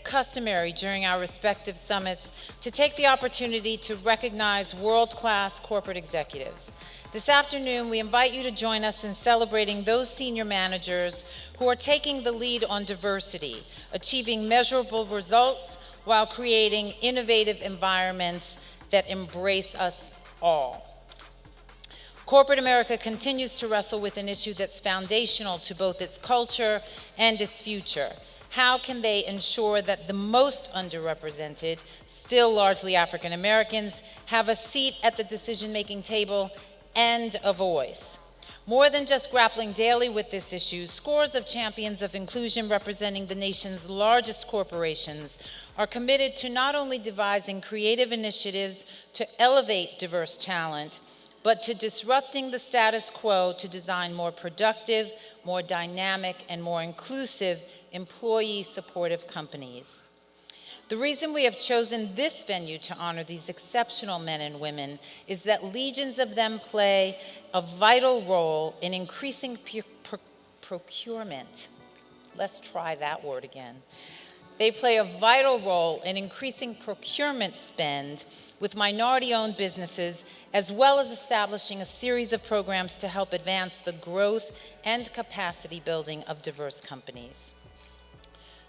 customary during our respective summits to take the opportunity to recognize world-class corporate executives. This afternoon, we invite you to join us in celebrating those senior managers who are taking the lead on diversity, achieving measurable results while creating innovative environments that embrace us all. Corporate America continues to wrestle with an issue that's foundational to both its culture and its future. How can they ensure that the most underrepresented, still largely African Americans, have a seat at the decision-making table and a voice? More than just grappling daily with this issue, scores of champions of inclusion representing the nation's largest corporations are committed to not only devising creative initiatives to elevate diverse talent, but to disrupting the status quo to design more productive, more dynamic, and more inclusive employee-supportive companies. The reason we have chosen this venue to honor these exceptional men and women is that legions of them play a vital role in increasing procurement. Let's try that word again. They play a vital role in increasing procurement spend with minority-owned businesses, as well as establishing a series of programs to help advance the growth and capacity building of diverse companies.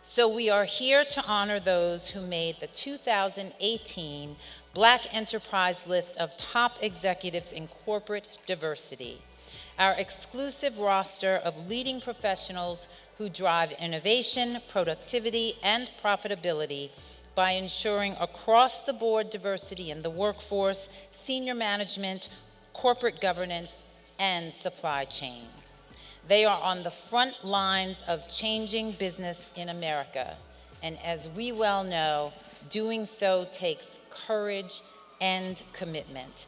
So we are here to honor those who made the 2018 Black Enterprise list of top executives in corporate diversity, our exclusive roster of leading professionals who drive innovation, productivity, and profitability by ensuring across-the-board diversity in the workforce, senior management, corporate governance, and supply chain. They are on the front lines of changing business in America, and as we well know, doing so takes courage and commitment.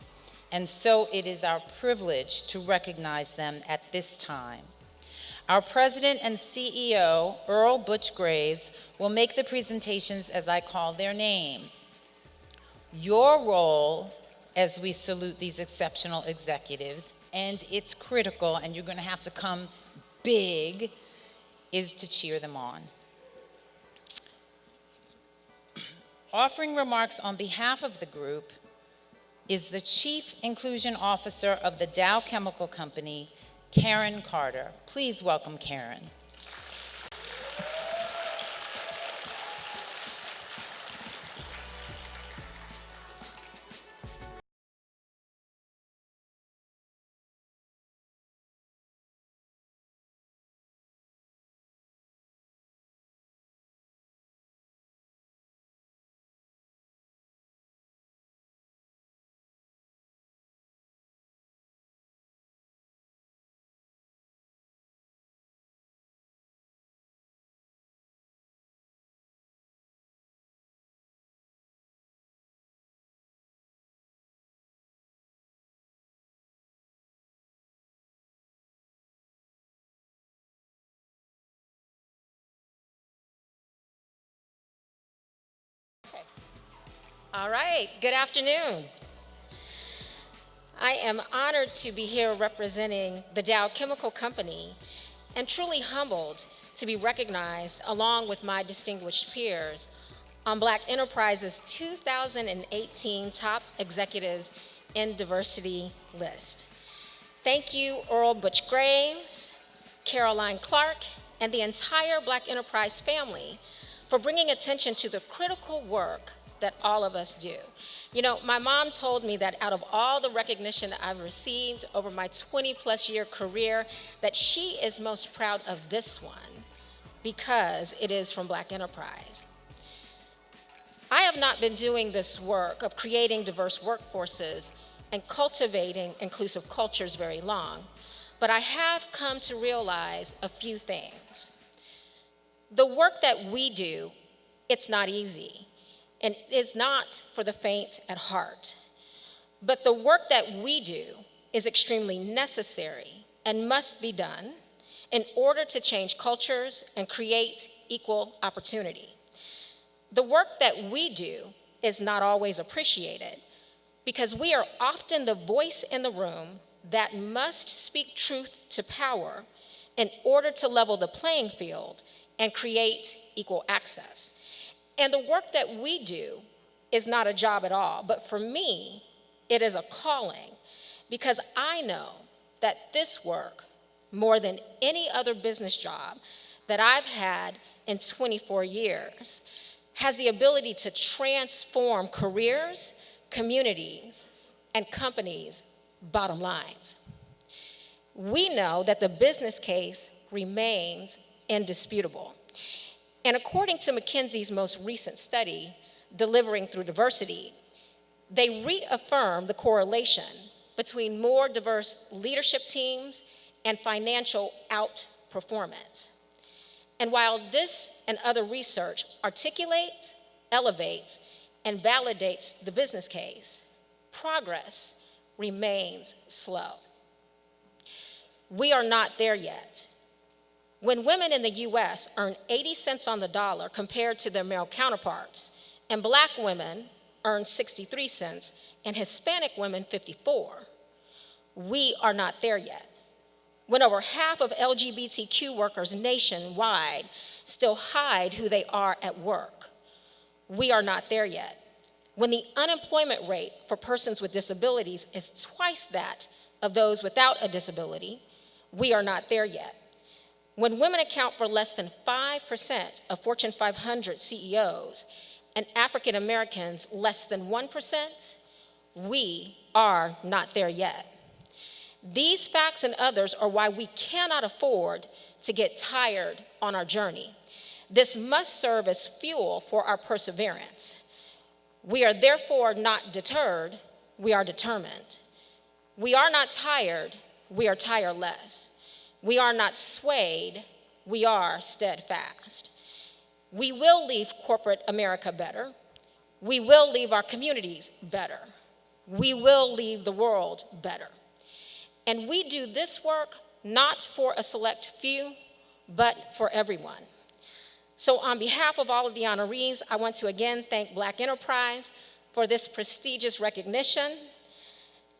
And so it is our privilege to recognize them at this time. Our President and CEO, Earl Butch Graves, will make the presentations as I call their names. Your role as we salute these exceptional executives, and it's critical, and you're going to have to come big, is to cheer them on. Offering remarks on behalf of the group is the Chief Inclusion Officer of the Dow Chemical Company, Karen Carter. Please welcome Karen. All right, good afternoon. I am honored to be here representing the Dow Chemical Company and truly humbled to be recognized along with my distinguished peers on Black Enterprise's 2018 Top Executives in Diversity list. Thank you, Earl Butch Graves, Caroline Clark, and the entire Black Enterprise family for bringing attention to the critical work that all of us do. You know, my mom told me that out of all the recognition I've received over my 20-plus year career, that she is most proud of this one because it is from Black Enterprise. I have not been doing this work of creating diverse workforces and cultivating inclusive cultures very long, but I have come to realize a few things. The work that we do, it's not easy. And it is not for the faint at heart. But the work that we do is extremely necessary and must be done in order to change cultures and create equal opportunity. The work that we do is not always appreciated because we are often the voice in the room that must speak truth to power in order to level the playing field and create equal access. And the work that we do is not a job at all, but for me, it is a calling because I know that this work, more than any other business job that I've had in 24 years, has the ability to transform careers, communities, and companies' bottom lines. We know that the business case remains indisputable. And according to McKinsey's most recent study, Delivering Through Diversity, they reaffirm the correlation between more diverse leadership teams and financial outperformance. And while this and other research articulates, elevates, and validates the business case, progress remains slow. We are not there yet. When women in the US earn 80 cents on the dollar compared to their male counterparts, and Black women earn 63 cents and Hispanic women 54, we are not there yet. When over half of LGBTQ workers nationwide still hide who they are at work, we are not there yet. When the unemployment rate for persons with disabilities is twice that of those without a disability, we are not there yet. When women account for less than 5% of Fortune 500 CEOs and African Americans less than 1%, we are not there yet. These facts and others are why we cannot afford to get tired on our journey. This must serve as fuel for our perseverance. We are therefore not deterred, we are determined. We are not tired, we are tireless. We are not swayed, we are steadfast. We will leave corporate America better. We will leave our communities better. We will leave the world better. And we do this work not for a select few, but for everyone. So on behalf of all of the honorees, I want to again thank Black Enterprise for this prestigious recognition.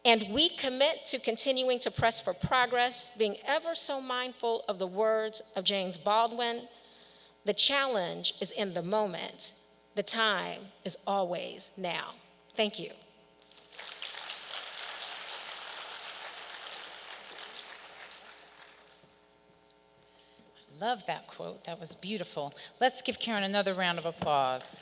And we commit to continuing to press for progress, being ever so mindful of the words of James Baldwin. The challenge is in the moment. The time is always now. Thank you. Love that quote. That was beautiful. Let's give Karen another round of applause.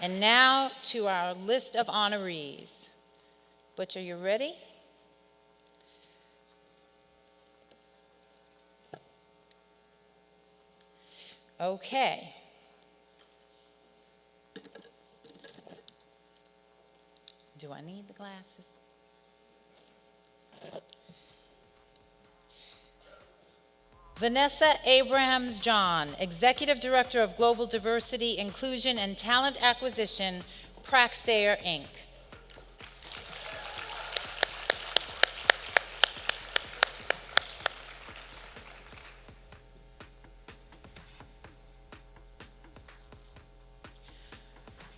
And now to our list of honorees. Butch, are you ready? Okay. Do I need the glasses? Vanessa Abrahams-John, Executive Director of Global Diversity, Inclusion, and Talent Acquisition, Praxair, Inc.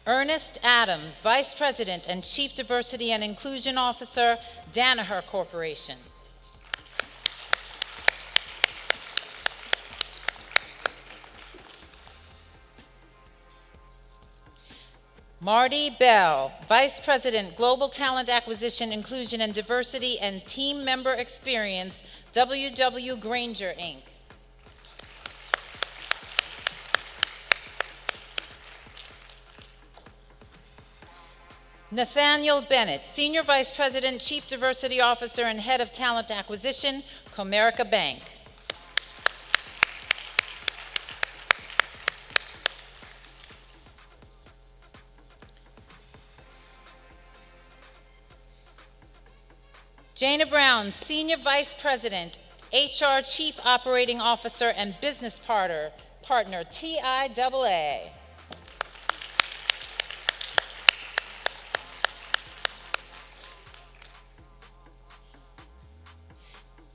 Ernest Adams, Vice President and Chief Diversity and Inclusion Officer, Danaher Corporation. Marty Bell, Vice President, Global Talent Acquisition, Inclusion and Diversity and Team Member Experience, W.W. Granger, Inc. Nathaniel Bennett, Senior Vice President, Chief Diversity Officer, and Head of Talent Acquisition, Comerica Bank. Jana Brown, Senior Vice President, HR Chief Operating Officer, and Business Partner, TIAA.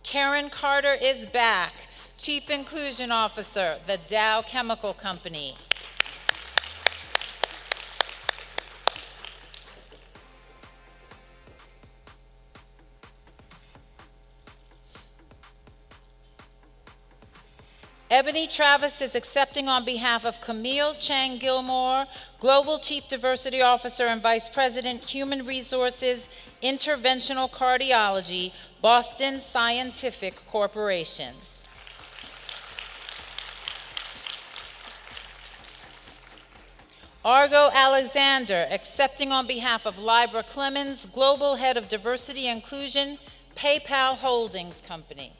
Karen Carter is back, Chief Inclusion Officer, the Dow Chemical Company. Ebony Travis is accepting on behalf of Camille Chang Gilmore, Global Chief Diversity Officer and Vice President, Human Resources, Interventional Cardiology, Boston Scientific Corporation. Argo Alexander, accepting on behalf of Libra Clemens, Global Head of Diversity and Inclusion, PayPal Holdings Company.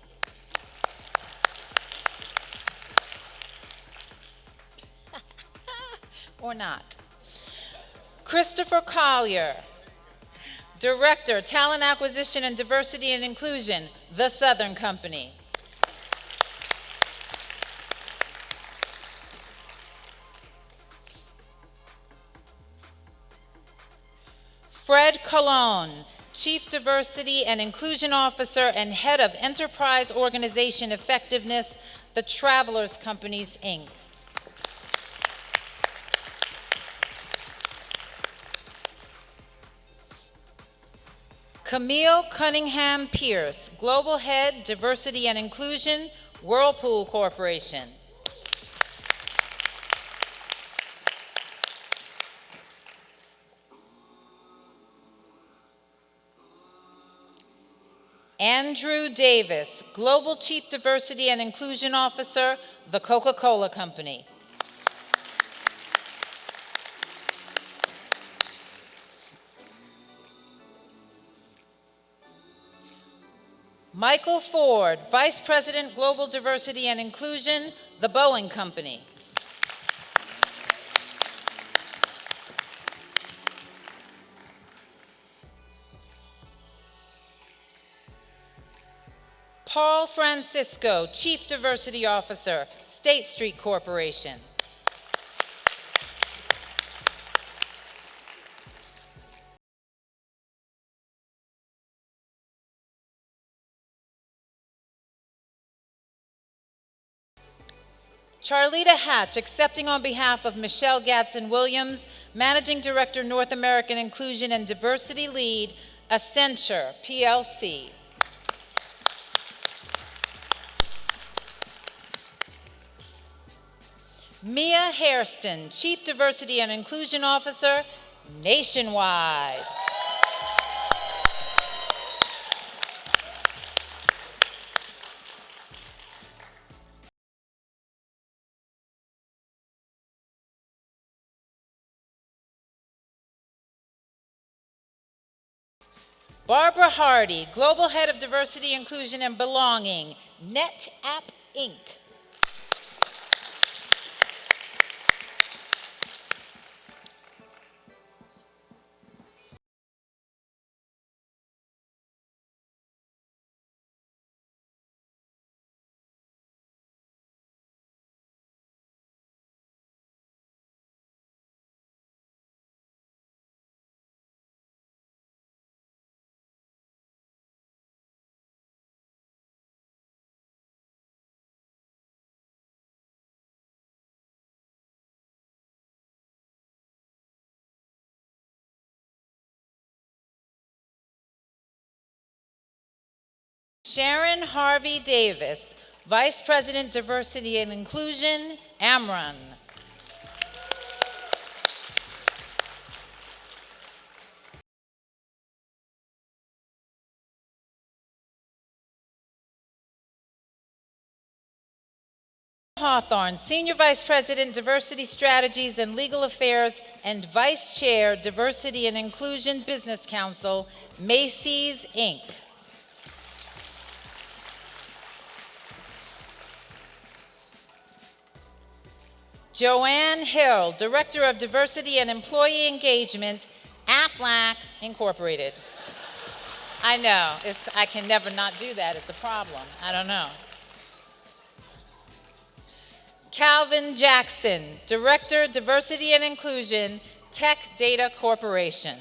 Or not. Christopher Collier, Director, Talent Acquisition and Diversity and Inclusion, The Southern Company. Fred Colon, Chief Diversity and Inclusion Officer and Head of Enterprise Organization Effectiveness, The Travelers Companies, Inc. Camille Cunningham Pierce, Global Head, Diversity and Inclusion, Whirlpool Corporation. Andrew Davis, Global Chief Diversity and Inclusion Officer, The Coca-Cola Company. Michael Ford, Vice President, Global Diversity and Inclusion, The Boeing Company. Paul Francisco, Chief Diversity Officer, State Street Corporation. Charlita Hatch, accepting on behalf of Michelle Gatson-Williams, Managing Director, North American Inclusion and Diversity Lead, Accenture, PLC. Mia Hairston, Chief Diversity and Inclusion Officer, Nationwide. Barbara Hardy, Global Head of Diversity, Inclusion, and Belonging, NetApp, Inc. Sharon Harvey Davis, Vice President, Diversity and Inclusion, Amron. Hawthorne, Senior Vice President, Diversity Strategies and Legal Affairs, and Vice Chair, Diversity and Inclusion Business Council, Macy's, Inc. Joanne Hill, Director of Diversity and Employee Engagement, Aflac, Incorporated. I know, I can never not do that. It's a problem. I don't know. Calvin Jackson, Director, Diversity and Inclusion, Tech Data Corporation.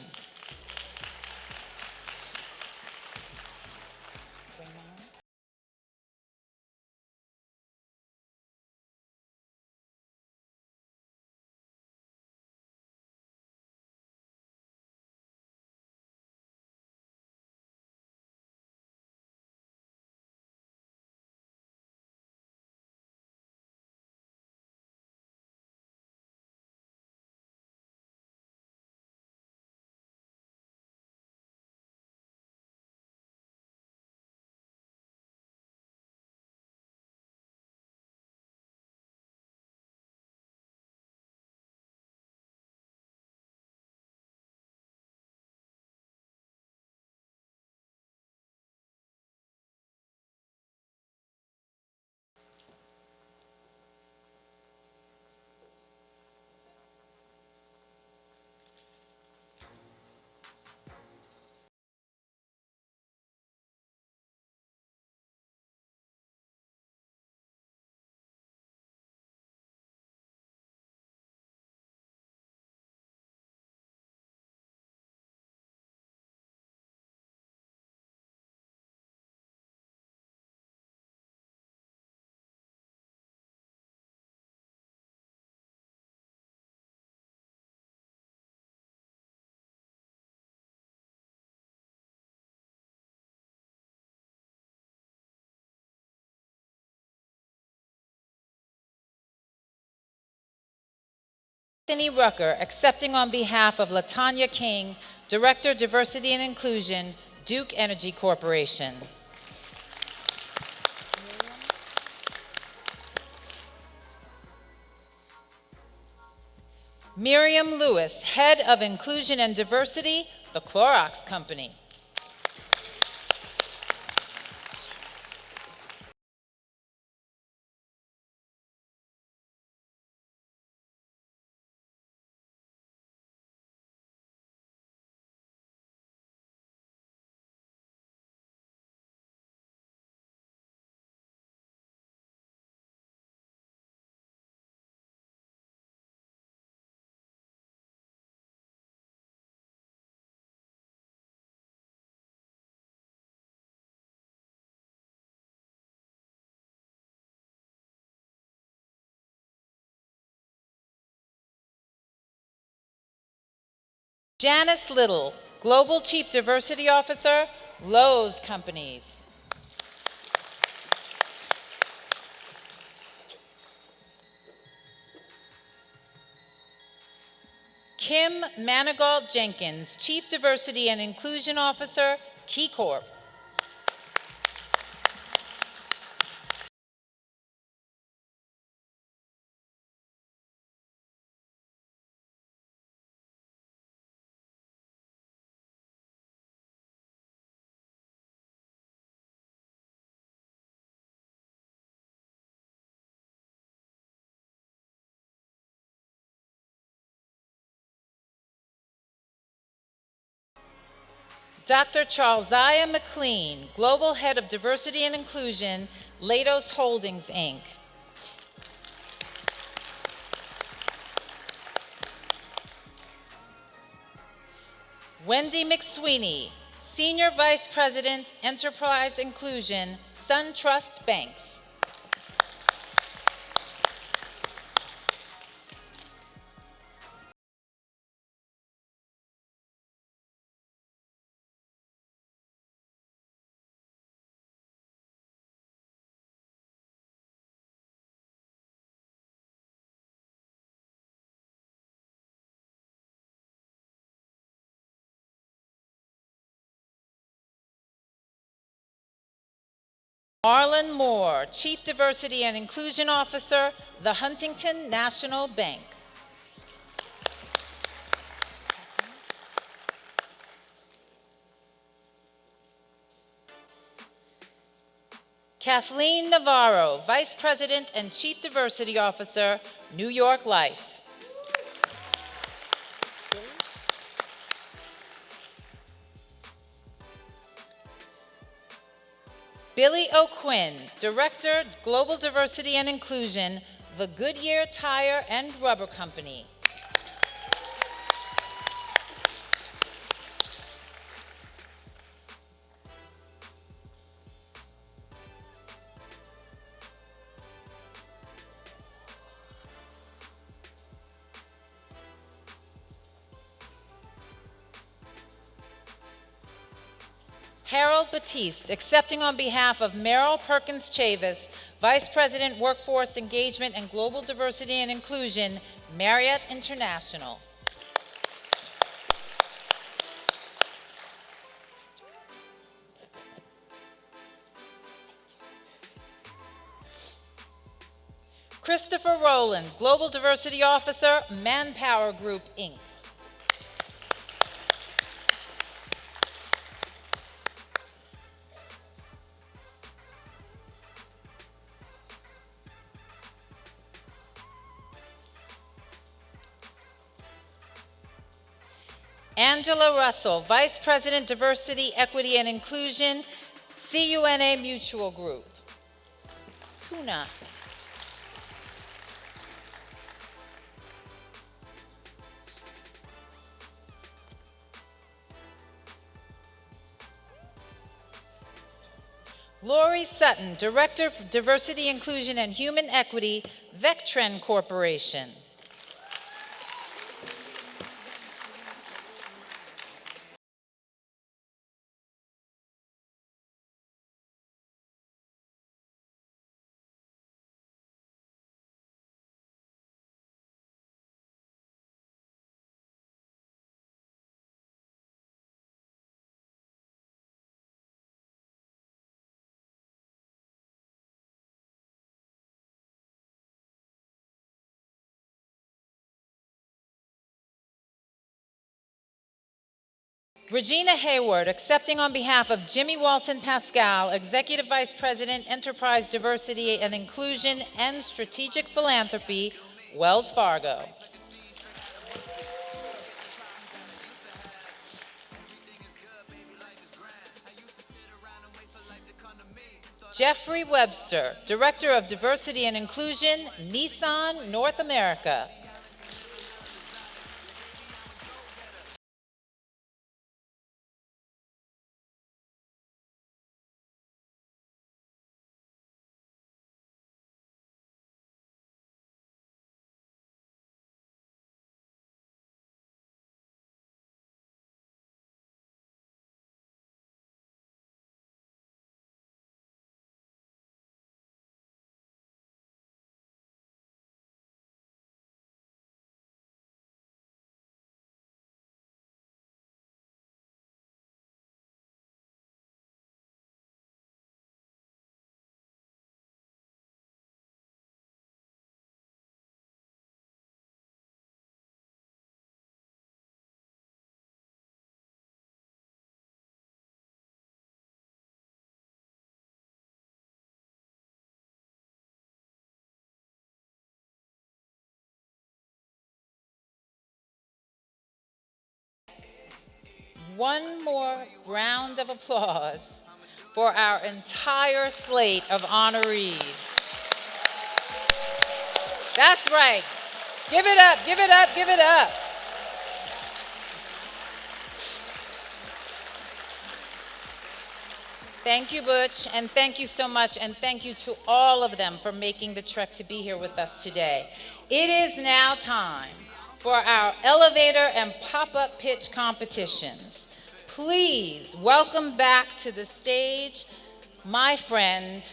Anthony Rucker, accepting on behalf of LaTanya King, Director, Diversity and Inclusion, Duke Energy Corporation. Miriam Lewis, Head of Inclusion and Diversity, The Clorox Company. Janice Little, Global Chief Diversity Officer, Lowe's Companies. Kim Manigault Jenkins, Chief Diversity and Inclusion Officer, Key Corp. Dr. Charlesiah McLean, Global Head of Diversity and Inclusion, Lados Holdings, Inc. Wendy McSweeney, Senior Vice President, Enterprise Inclusion, SunTrust Banks. Marlon Moore, Chief Diversity and Inclusion Officer, The Huntington National Bank. Kathleen Navarro, Vice President and Chief Diversity Officer, New York Life. Billy O'Quinn, Director, Global Diversity and Inclusion, The Goodyear Tire and Rubber Company. Harold Batiste, accepting on behalf of Merrill Perkins Chavis, Vice President, Workforce Engagement and Global Diversity and Inclusion, Marriott International. Christopher Rowland, Global Diversity Officer, Manpower Group, Inc. Angela Russell, Vice President, Diversity, Equity, and Inclusion, CUNA Mutual Group. CUNA. Lori Sutton, Director of Diversity, Inclusion, and Human Equity, Vectren Corporation. Regina Hayward, accepting on behalf of Jimmy Walton Pascal, Executive Vice President, Enterprise Diversity and Inclusion and Strategic Philanthropy, Wells Fargo. Jeffrey Webster, Director of Diversity and Inclusion, Nissan North America. One more round of applause for our entire slate of honorees. That's right. Give it up, give it up, give it up. Thank you, Butch, and thank you so much, and thank you to all of them for making the trek to be here with us today. It is now time for our elevator and pop-up pitch competitions. Please welcome back to the stage my friend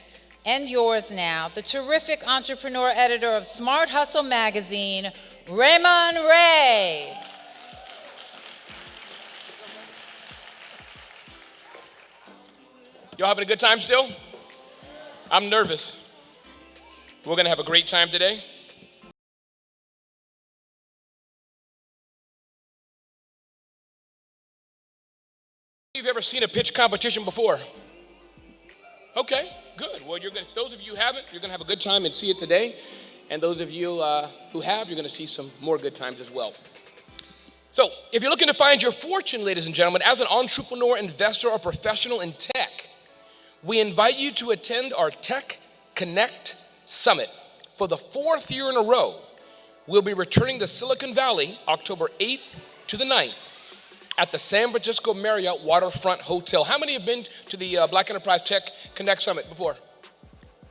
and yours now, the terrific entrepreneur editor of Smart Hustle magazine, Raymond Ray. Y'all having a good time still? I'm nervous. We're gonna have a great time today. You've ever seen a pitch competition before? Okay, good. Well, those of you who haven't, you're gonna have a good time and see it today. And those of you who have, you're gonna see some more good times as well. So, if you're looking to find your fortune, ladies and gentlemen, as an entrepreneur, investor, or professional in tech, we invite you to attend our Tech Connect Summit. For the 4th year in a row, we'll be returning to Silicon Valley October 8th to the 9th at the San Francisco Marriott Waterfront Hotel. How many have been to the Black Enterprise Tech Connect Summit before?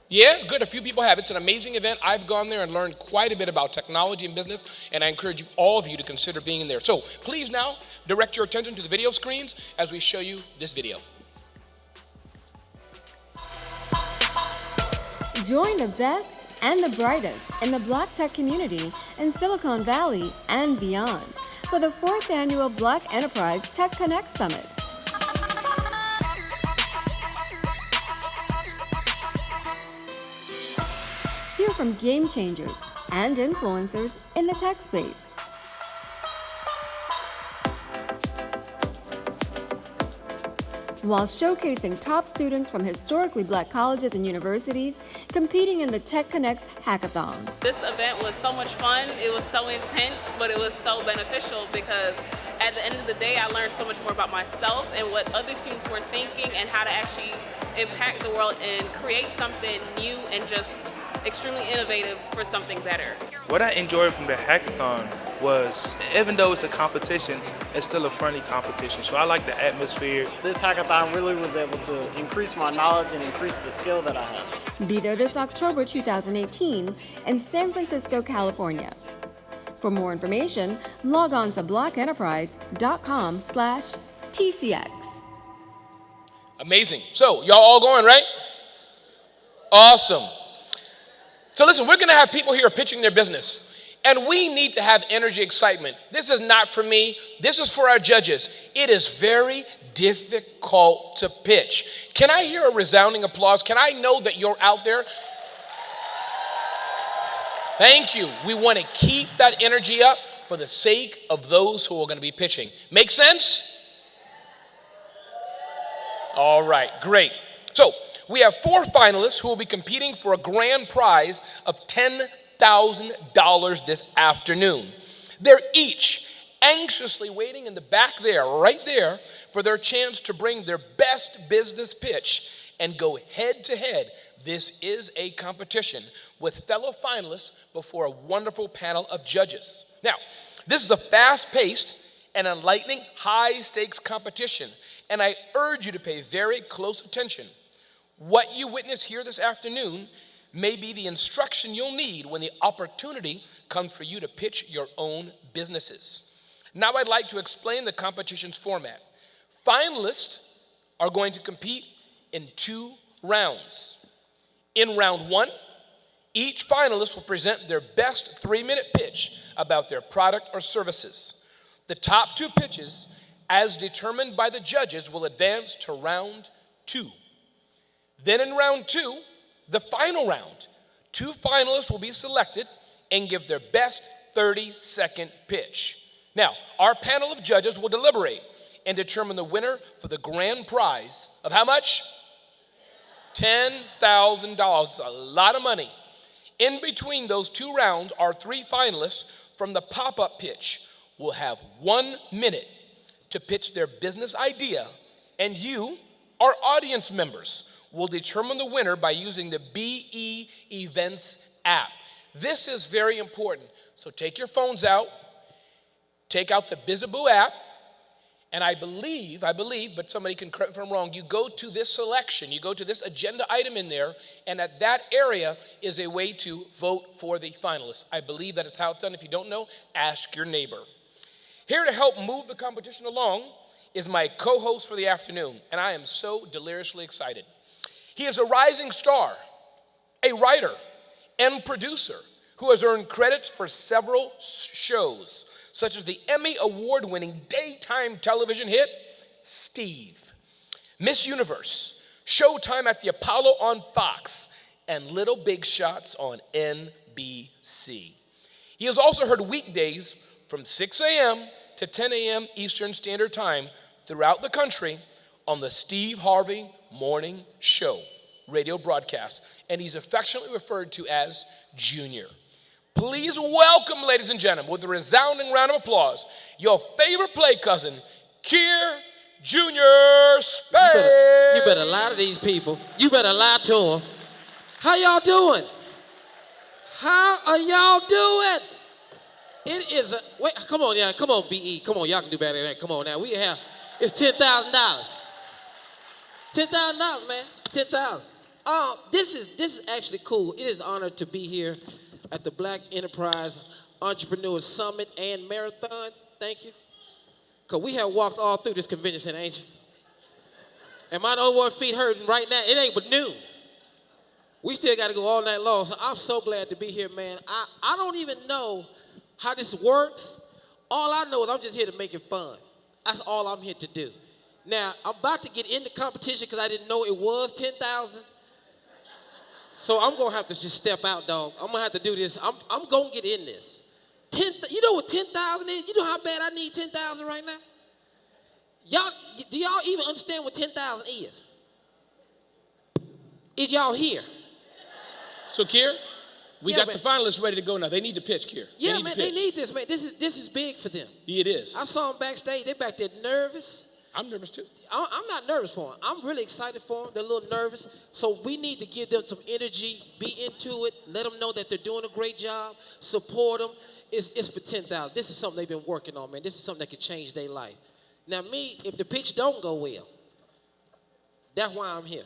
Yeah, good. A few people have. It's an amazing event. I've gone there and learned quite a bit about technology and business, and I encourage all of you to consider being in there. So please now direct your attention to the video screens as we show you this video. Join the best and the brightest in the Black tech community in Silicon Valley and beyond for the 4th annual Black Enterprise Tech Connect Summit. Hear from game changers and influencers in the tech space. While showcasing top students from historically Black colleges and universities competing in the Tech Connect Hackathon. This event was so much fun. It was so intense, but it was so beneficial because at the end of the day, I learned so much more about myself and what other students were thinking and how to actually impact the world and create something new and just extremely innovative for something better. What I enjoyed from the hackathon was, even though it's a competition, it's still a friendly competition. So I like the atmosphere. This hackathon really was able to increase my knowledge and increase the skill that I have. Be there this October 2018 in San Francisco, California. For more information, log on to blackenterprise.com/TCX. Amazing. So, y'all all going, right? Awesome. So listen, we're gonna have people here pitching their business. And we need to have energy, excitement. This is not for me. This is for our judges. It is very difficult to pitch. Can I hear a resounding applause? Can I know that you're out there? Thank you. We want to keep that energy up for the sake of those who are going to be pitching. Make sense? All right, great. So we have 4 finalists who will be competing for a grand prize of $10,000 this afternoon. They're each anxiously waiting in the back there, right there, for their chance to bring their best business pitch and go head to head. This is a competition with fellow finalists before a wonderful panel of judges. Now, this is a fast-paced and enlightening high-stakes competition, and I urge you to pay very close attention. What you witness here this afternoon may be the instruction you'll need when the opportunity comes for you to pitch your own businesses. Now I'd like to explain the competition's format. Finalists are going to compete in 2 rounds. In round 1, each finalist will present their best 3-minute pitch about their product or services. The top 2 pitches, as determined by the judges, will advance to round 2. Then in round 2, the final round, 2 finalists will be selected and give their best 30-second pitch. Now, our panel of judges will deliberate and determine the winner for the grand prize of how much? $10,000. It's a lot of money. In between those 2 rounds, our 3 finalists from the pop-up pitch will have 1 minute to pitch their business idea, and you, our audience members, will determine the winner by using the BE Events app. This is very important. So take your phones out, take out the Bizzaboo app, and I believe, but somebody can correct me if I'm wrong, you go to this selection, you go to this agenda item in there, and at that area is a way to vote for the finalists. I believe that it's how it's done. If you don't know, ask your neighbor. Here to help move the competition along is my co-host for the afternoon, and I am so deliriously excited. He is a rising star, a writer, and producer who has earned credits for several shows, such as the Emmy Award-winning daytime television hit, Steve, Miss Universe, Showtime at the Apollo on Fox, and Little Big Shots on NBC. He has also heard weekdays from 6 a.m. to 10 a.m. Eastern Standard Time throughout the country on the Steve Harvey Morning Show radio broadcast, and he's affectionately referred to as Junior. Please welcome, ladies and gentlemen, with a resounding round of applause, your favorite play cousin, Kier Junior Spade. You better lie to these people. You better lie to them. How y'all doing? How are y'all doing? It is a, wait, come on, yeah, come on, BE. Come on, y'all can do better than that. Come on now, it's $10,000. $10,000, man, $10,000. This is actually cool. It is an honor to be here at the Black Enterprise Entrepreneur Summit and Marathon. Thank you. Because we have walked all through this convention center, ain't you? Am I the only one feet hurting right now? It ain't but noon. We still got to go all night long. So I'm so glad to be here, man. I don't even know how this works. All I know is I'm just here to make it fun. That's all I'm here to do. Now, I'm about to get into competition because I didn't know it was 10,000. So I'm going to have to just step out, dog. I'm going to have to do this. I'm going to get in this. You know what 10,000 is? You know how bad I need 10,000 right now? Do y'all even understand what 10,000 is? Is y'all here? So, Kier, we got the finalists ready to go now. They need to pitch, Kier. Yeah, man, they need this, man. This is big for them. It is. I saw them backstage. They back there nervous. I'm nervous too. I'm not nervous for them. I'm really excited for them. They're a little nervous. So we need to give them some energy, be into it, let them know that they're doing a great job, support them. It's for 10,000. This is something they've been working on, man. This is something that could change their life. Now me, if the pitch don't go well, that's why I'm here.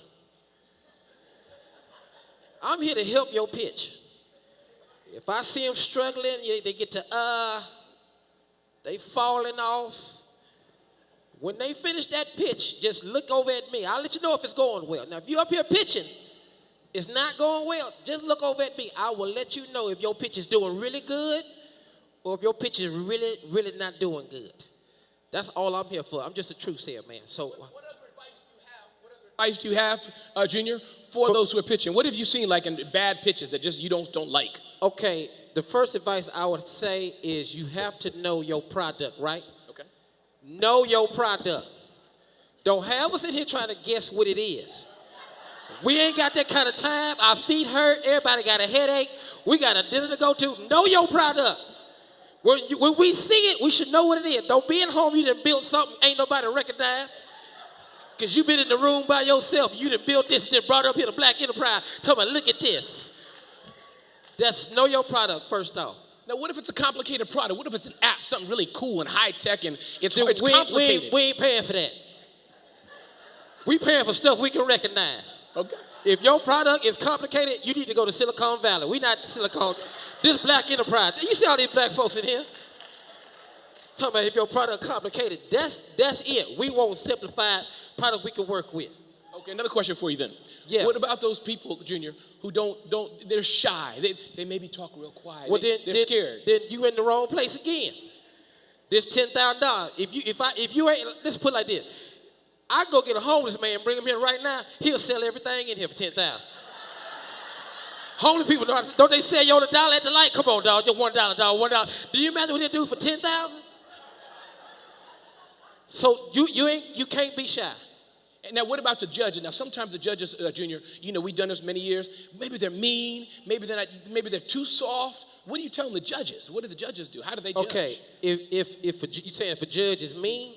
I'm here to help your pitch. If I see them struggling, they get to they falling off. When they finish that pitch, just look over at me. I'll let you know if it's going well. Now, if you're up here pitching, it's not going well, just look over at me. I will let you know if your pitch is doing really good or if your pitch is really, really not doing good. That's all I'm here for. I'm just a truth sayer, man. So, what other advice do you have, Junior, for those who are pitching? What have you seen like in bad pitches that just you don't like? Okay, the first advice I would say is you have to know your product, right? Know your product. Don't have us in here trying to guess what it is. We ain't got that kind of time. Our feet hurt. Everybody got a headache. We got a dinner to go to. Know your product. When we see it, we should know what it is. Don't be at home, you done built something ain't nobody recognize. Because you been in the room by yourself. You done built this, then brought it up here to Black Enterprise. Tell me, look at this. That's know your product first off. Now, what if it's a complicated product? What if it's an app, something really cool and high-tech, and it's complicated? We ain't paying for that. We paying for stuff we can recognize. Okay. If your product is complicated, you need to go to Silicon Valley. We not Silicon. This Black Enterprise. You see all these black folks in here? Talking about if your product complicated, that's it. We want simplified product we can work with. Okay, another question for you then. Yeah. What about those people, Junior, who they're shy. They maybe talk real quiet. Well, they're scared. Then you in the wrong place again. This $10,000. If you ain't, let's put it like this. I go get a homeless man, bring him here right now, he'll sell everything in here for $10,000. Homeless people, don't they sell you on $1 at the light? Come on, dog, just $1, dog, $1. Do you imagine what they do for $10,000? So you can't be shy. And now, what about the judges? Now, sometimes the judges, Junior, we've done this many years. Maybe they're mean. Maybe they're too soft. What do you tell the judges? What do the judges do? How do they judge? Okay, if you saying if a judge is mean.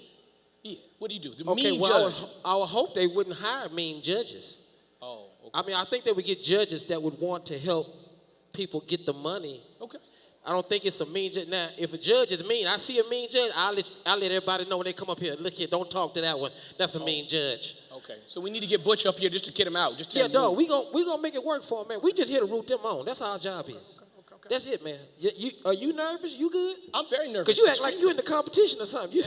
Yeah. What do you do? The Okay, mean well, judge. I would hope they wouldn't hire mean judges. Oh, okay. I mean, I think they would get judges that would want to help people get the money. Okay. I don't think it's a mean judge. Now, if a judge is mean, I see a mean judge, I'll let everybody know when they come up here. Look here, don't talk to that one. That's a mean judge. Okay. So we need to get Butch up here just to kid him out. Just tell Yeah, him dog, we gonna make it work for them, man. We just here to root them on. That's our job is. Okay. That's it, man. Are you nervous? You good? I'm very nervous. Because you act like you in the competition or something.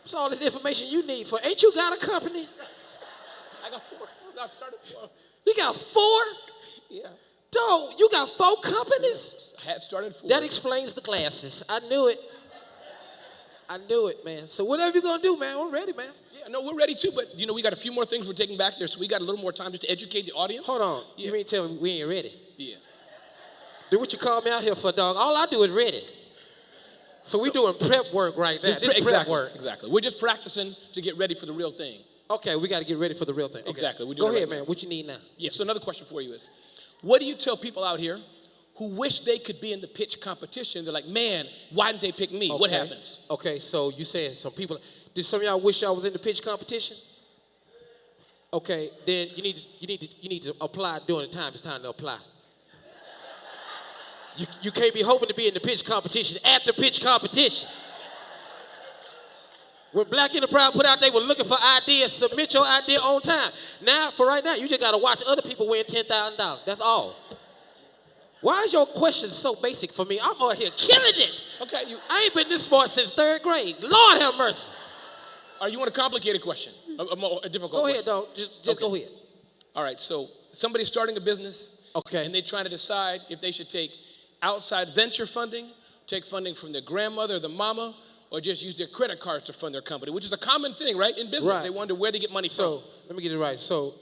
That's all this information you need for. Ain't you got a company? I got 4. I've started 4. You got 4? Yeah. Dog, you got 4 companies? I had started 4. That explains the glasses. I knew it, man. So whatever you're going to do, man, we're ready, man. Yeah, no, we're ready too, but we got a few more things we're taking back there, so we got a little more time just to educate the audience. Hold on. Yeah. You mean tell me we ain't ready? Yeah. Do what you call me out here for, dog. All I do is ready. So we doing prep work right now. This Exactly. prep work. Exactly. We're just practicing to get ready for the real thing. Okay, we got to get ready for the real thing. Okay. Exactly. We're Go doing it ahead, right man. What you need now? Yeah, so another question for you is, what do you tell people out here who wish they could be in the pitch competition? They're like, man, why didn't they pick me? What happens? Okay, so you saying some people, did some of y'all wish y'all was in the pitch competition? Okay, then you need to apply during the time it's time to apply. You can't be hoping to be in the pitch competition at the pitch competition. When Black Enterprise put out, they were looking for ideas. Submit your idea on time. Now, for right now, you just got to watch other people win $10,000. That's all. Why is your question so basic for me? I'm out here killing it. Okay, I ain't been this smart since 3rd grade. Lord have mercy. You want a complicated question? A difficult Go question? ahead, dog. Just Okay. go ahead. All right, so somebody's starting a business. Okay. And they're trying to decide if they should take outside venture funding, take funding from their grandmother or the mama, or just use their credit cards to fund their company, which is a common thing, right, in business. Right. They wonder where they get money from. So, let me get it right. So,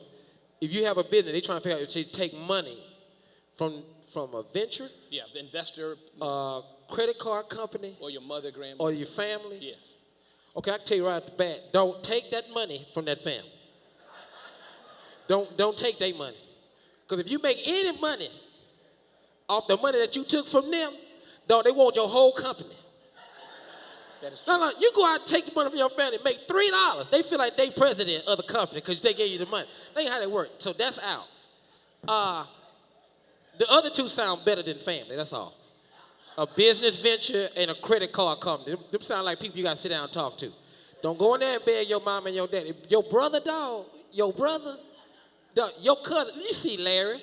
if you have a business, they're trying to figure out if they take money from a venture, Yeah, the investor credit card company, or your mother, grandmother. or your family. Yes. Okay, I can tell you right off the bat, don't take that money from that family. Don't take their money. Because if you make any money off the money that you took from them, dog, they want your whole company. That is true. No, you go out and take the money from your family, make $3. They feel like they president of the company because they gave you the money. That ain't how they work. So that's out. The other two sound better than family, that's all. A business venture and a credit card company. Them sound like people you got to sit down and talk to. Don't go in there and beg your mom and your daddy. Your brother, dog, your cousin. You see Larry.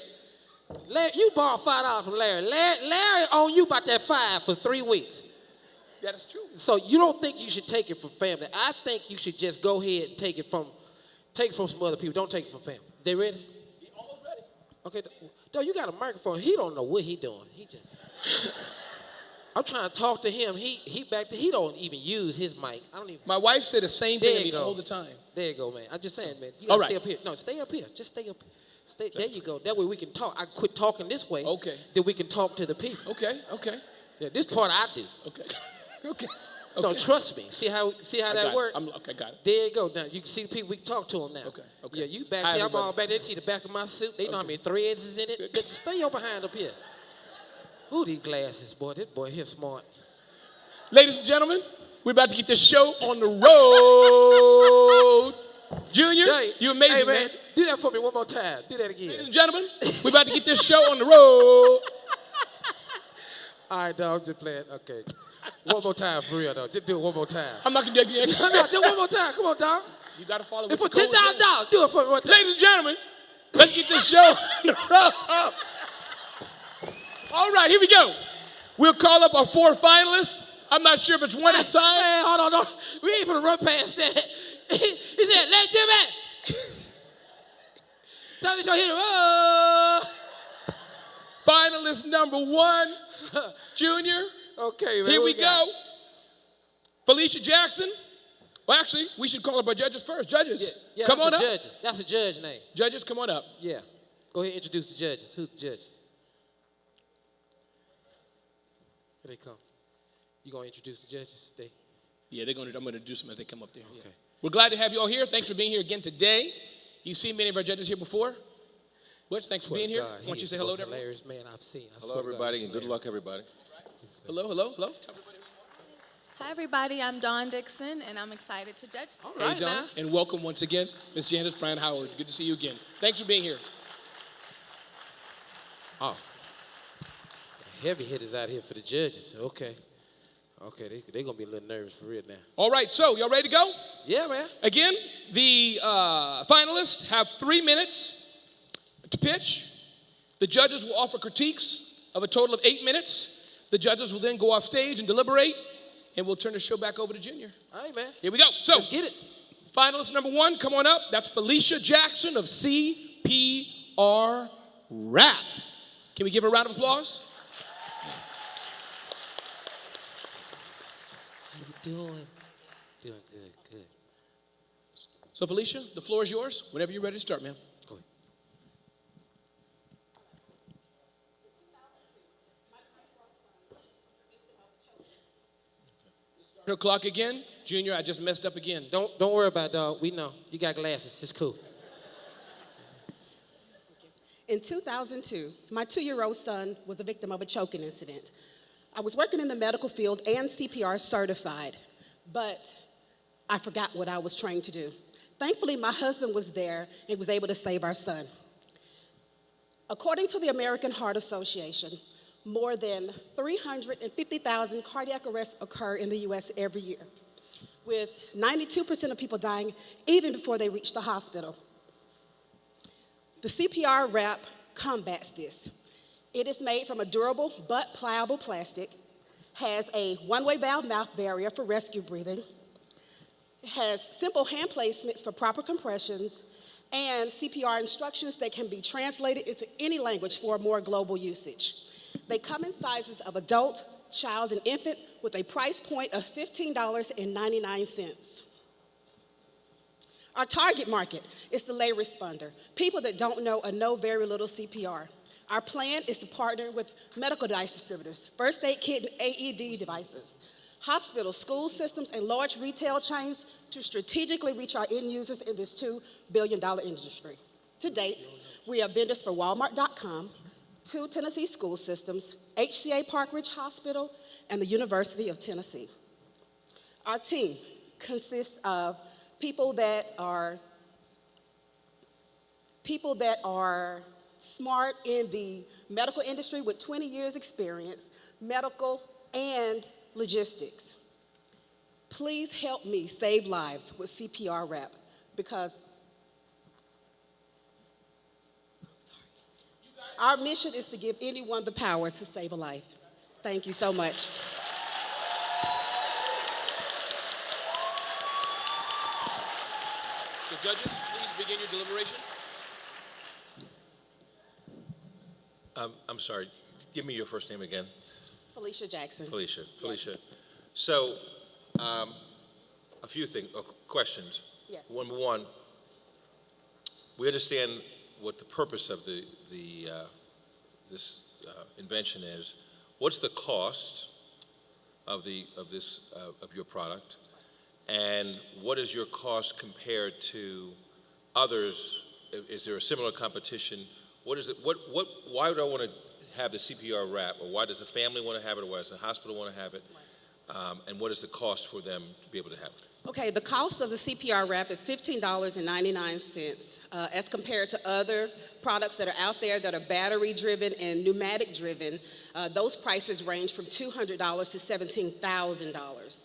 You borrowed $5 from Larry. Larry owned you about that $5 for 3 weeks. That is true. So you don't think you should take it from family. I think you should just go ahead and take it from some other people. Don't take it from family. They ready? Almost ready. Okay. Dog, you got a microphone. He don't know what he doing. He just... I'm trying to talk to him. He back there. He don't even use his mic. I don't even... My wife said the same thing to me all the time. There you go, man. I'm just saying, man. You All gotta right. stay up here. No, stay up here. Just stay up. There you go. That way we can talk. I quit talking this way. Okay. Then we can talk to the people. Okay. Yeah, this part I do. Okay. Okay. No, Okay. trust me. See how I got that it. works? Okay, got it. There you go. Now you can see the people. We can talk to them now. Okay, okay. Yeah, you back Hi, there. I'm everybody. all back there. See the back of my suit. They know how many threads is in it. Stay your behind up here. Ooh, these glasses, boy. This boy here smart. Ladies and gentlemen, we're about to get this show on the road. Junior, Hey, you're amazing, hey, man. Do that for me one more time. Do that again. Ladies and gentlemen, we're about to get this show on the road. All right, dog. Just playing. Okay. One more time for real, though. Just do it one more time. I'm not gonna do it No, again. do it one more time. Come on, dog. You gotta follow And what for your code says. $10,000, do it for me one time. Ladies and gentlemen, let's get this show on the road. All right, here we go. We'll call up our 4 finalists. I'm not sure if it's one at a time. Hey, hold on. We ain't gonna run past that. He said, "Let Jimmy." Tell the show hit it. Finalist number 1, Junior. Okay, man. Here what we got? go. Felicia Jackson. Well, actually, we should call up our judges first. Judges, Yeah, come that's on a up. Judges. That's a judge name. Judges, come on up. Yeah. Go ahead and introduce the judges. Who's the judges? Here they come. You gonna introduce the judges? Yeah, I'm gonna introduce them as they come up there. Okay. We're glad to have you all here. Thanks for being here again today. You've seen many of our judges here before. Butch, thanks for Swear being to here. God, Why he don't you is say the hello to most everyone? hilarious man I've seen. I Hello, swear to God, everybody, he's and good hilarious. luck, everybody. Hello, hello, hello. Tell everybody who you Hi, everybody. I'm Dawn Dixon, and I'm excited to judge. All are. right, Hey, John, now. and welcome once again, Miss Janice Fran Howard. Good to see you again. Thanks for being here. Oh. Heavy hitters out here for the judges. Okay. Okay, they gonna be a little nervous for real now. All right, so y'all ready to go? Yeah, man. Again, the finalists have 3 minutes to pitch. The judges will offer critiques of a total of 8 minutes. The judges will then go off stage and deliberate, and we'll turn the show back over to Junior. All right, man. Here we go. So, Let's get it. finalist number 1, come on up. That's Felicia Jackson of CPR Rap. Can we give her a round of applause? How you doing? Doing good, good. So, Felicia, the floor is yours. Whenever you're ready to start, ma'am. Go ahead. Her clock again. Junior, I just messed up again. Don't worry about it, dog. We know. You got glasses. It's cool. In 2002, my 2-year-old son was a victim of a choking incident. I was working in the medical field and CPR certified, but I forgot what I was trained to do. Thankfully, my husband was there and was able to save our son. According to the American Heart Association, more than 350,000 cardiac arrests occur in the US every year, with 92% of people dying even before they reach the hospital. The CPR wrap combats this. It is made from a durable but pliable plastic, has a one-way valve mouth barrier for rescue breathing, has simple hand placements for proper compressions, and CPR instructions that can be translated into any language for more global usage. They come in sizes of adult, child, and infant with a price point of $15.99. Our target market is the lay responder, people that don't know or know very little CPR. Our plan is to partner with medical device distributors, first aid kit and AED devices, hospitals, school systems, and large retail chains to strategically reach our end users in this $2 billion industry. To date, we are vendors for Walmart.com, 2 Tennessee school systems, HCA Park Ridge Hospital, and the University of Tennessee. Our team consists of people that are smart in the medical industry with 20 years experience, medical and logistics. Please help me save lives with CPR Wrap because our mission is to give anyone the power to save a life. Thank you so much. So, judges, please begin your deliberation. I'm sorry. Give me your first name again. Felicia Jackson. Felicia. Yes. Felicia. So, a few things, questions. Yes. Number one, we understand what the purpose of this invention is. What's the cost? of your product, and what is your cost compared to others? Is there a similar competition? What is it? Why would I want to have the CPR wrap, or why does the family want to have it, or why does the hospital want to have it? And what is the cost for them to be able to have it? Okay, the cost of the CPR wrap is $15.99 as compared to other products that are out there that are battery-driven and pneumatic-driven. Those prices range from $200 to $17,000.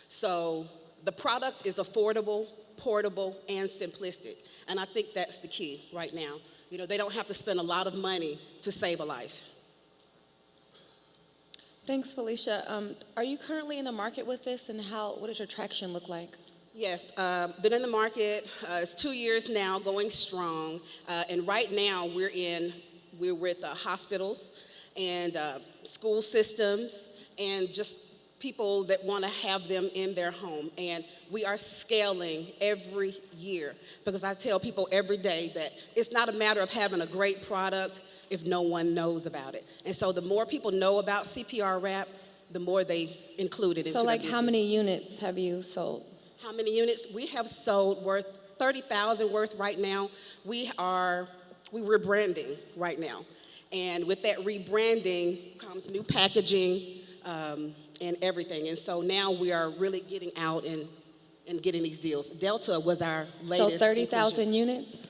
So the product is affordable, portable, and simplistic. And I think that's the key right now. You know, they don't have to spend a lot of money to save a life. Thanks, Felicia. Are you currently in the market with this, and what does your traction look like? Yes, been in the market. It's 2 years now, going strong. And right now, we're with hospitals and school systems and just people that want to have them in their home. And we are scaling every year because I tell people every day that it's not a matter of having a great product if no one knows about it. And so the more people know about CPR wrap, the more they include it into their business. So how many units have you sold? How many units? We have sold worth 30,000 worth right now. We're rebranding right now. And with that rebranding comes new packaging and everything. And so now we are really getting out and getting these deals. Delta was our latest. So 30,000 units?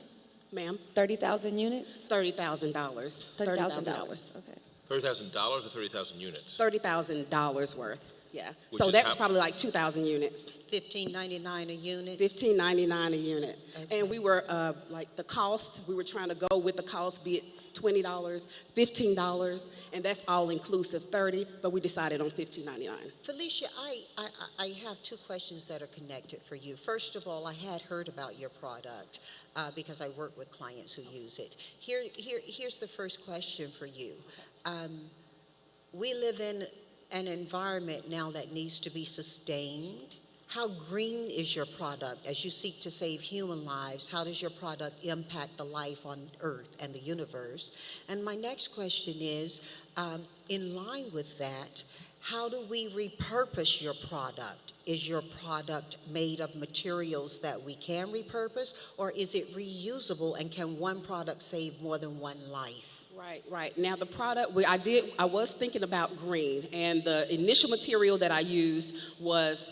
Ma'am? 30,000 units? $30,000. $30,000, okay. $30,000 or 30,000 units? $30,000 worth, yeah. Which So is that's how- probably like 2,000 units. $15.99 a unit? $15.99 a unit. Okay. And we were, like the cost, we were trying to go with the cost, be it $20, $15, and that's all inclusive, 30, but we decided on $15.99. Felicia, I have two questions that are connected for you. First of all, I had heard about your product because I work with clients who use it. Here's the first question for you. We live in an environment now that needs to be sustained. How green is your product as you seek to save human lives? How does your product impact the life on Earth and the universe? And my next question is, in line with that, how do we repurpose your product? Is your product made of materials that we can repurpose, or is it reusable, and can one product save more than one life? Right. Now the product, I was thinking about green, and the initial material that I used was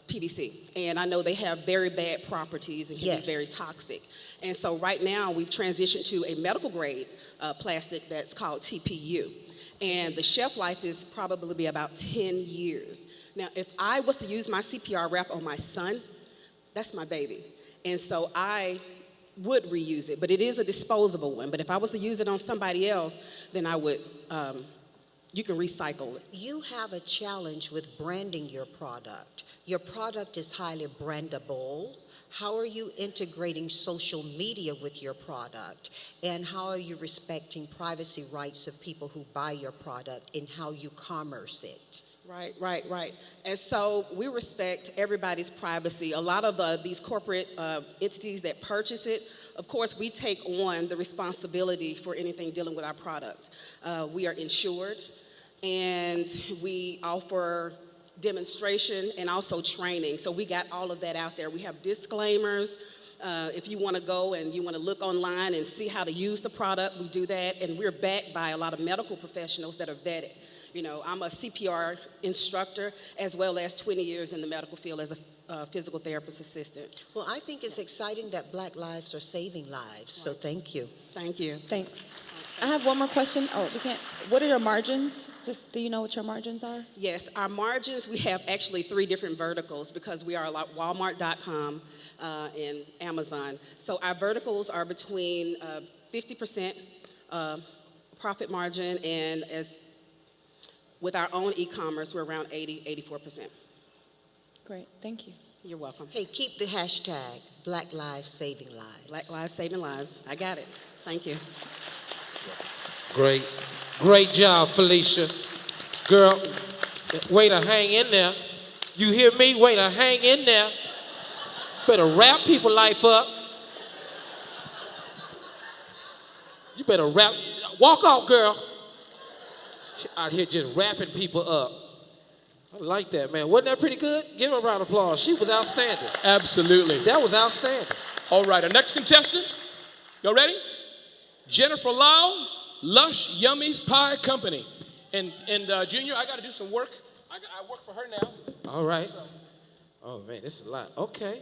PVC, and I know they have very bad properties and can be very toxic. And so right now we've transitioned to a medical grade plastic that's called TPU. And the shelf life is probably be about 10 years. Now, if I was to use my CPR wrap on my son, that's my baby. And so I would reuse it, but it is a disposable one. But if I was to use it on somebody else, then I would, you can recycle it. You have a challenge with branding your product. Your product is highly brandable. How are you integrating social media with your product? And how are you respecting privacy rights of people who buy your product and how you commerce it? Right. And so we respect everybody's privacy. A lot of these corporate entities that purchase it, of course, we take on the responsibility for anything dealing with our product. We are insured, and we offer demonstration and also training. So we got all of that out there. We have disclaimers. If you want to go and you want to look online and see how to use the product, we do that. And we're backed by a lot of medical professionals that are vetted. You know, I'm a CPR instructor as well as 20 years in the medical field as a physical therapist assistant. Well, I think it's exciting that Black lives are saving lives, so thank you. Thank you. Thanks. I have one more question. Oh, we can't. What are your margins? Do you know what your margins are? Yes, our margins, we have actually 3 different verticals because we are like Walmart.com and Amazon. So our verticals are between 50% profit margin, and as with our own e-commerce, we're around 84%. Great, thank you. You're welcome. Hey, keep the hashtag Black Lives Saving Lives. Black Lives Saving Lives. I got it. Thank you. Great job, Felicia. Girl, way to hang in there. You hear me? Way to hang in there. Better wrap people life up. You better wrap. Walk off, girl. She out here just wrapping people up. I like that, man. Wasn't that pretty good? Give her a round of applause. She was outstanding. Absolutely. That was outstanding. All right, our next contestant. Y'all ready? Jennifer Lau, Lush Yummies Pie Company. And Junior, I got to do some work. I work for her now. All right. Oh, man, this is a lot. Okay.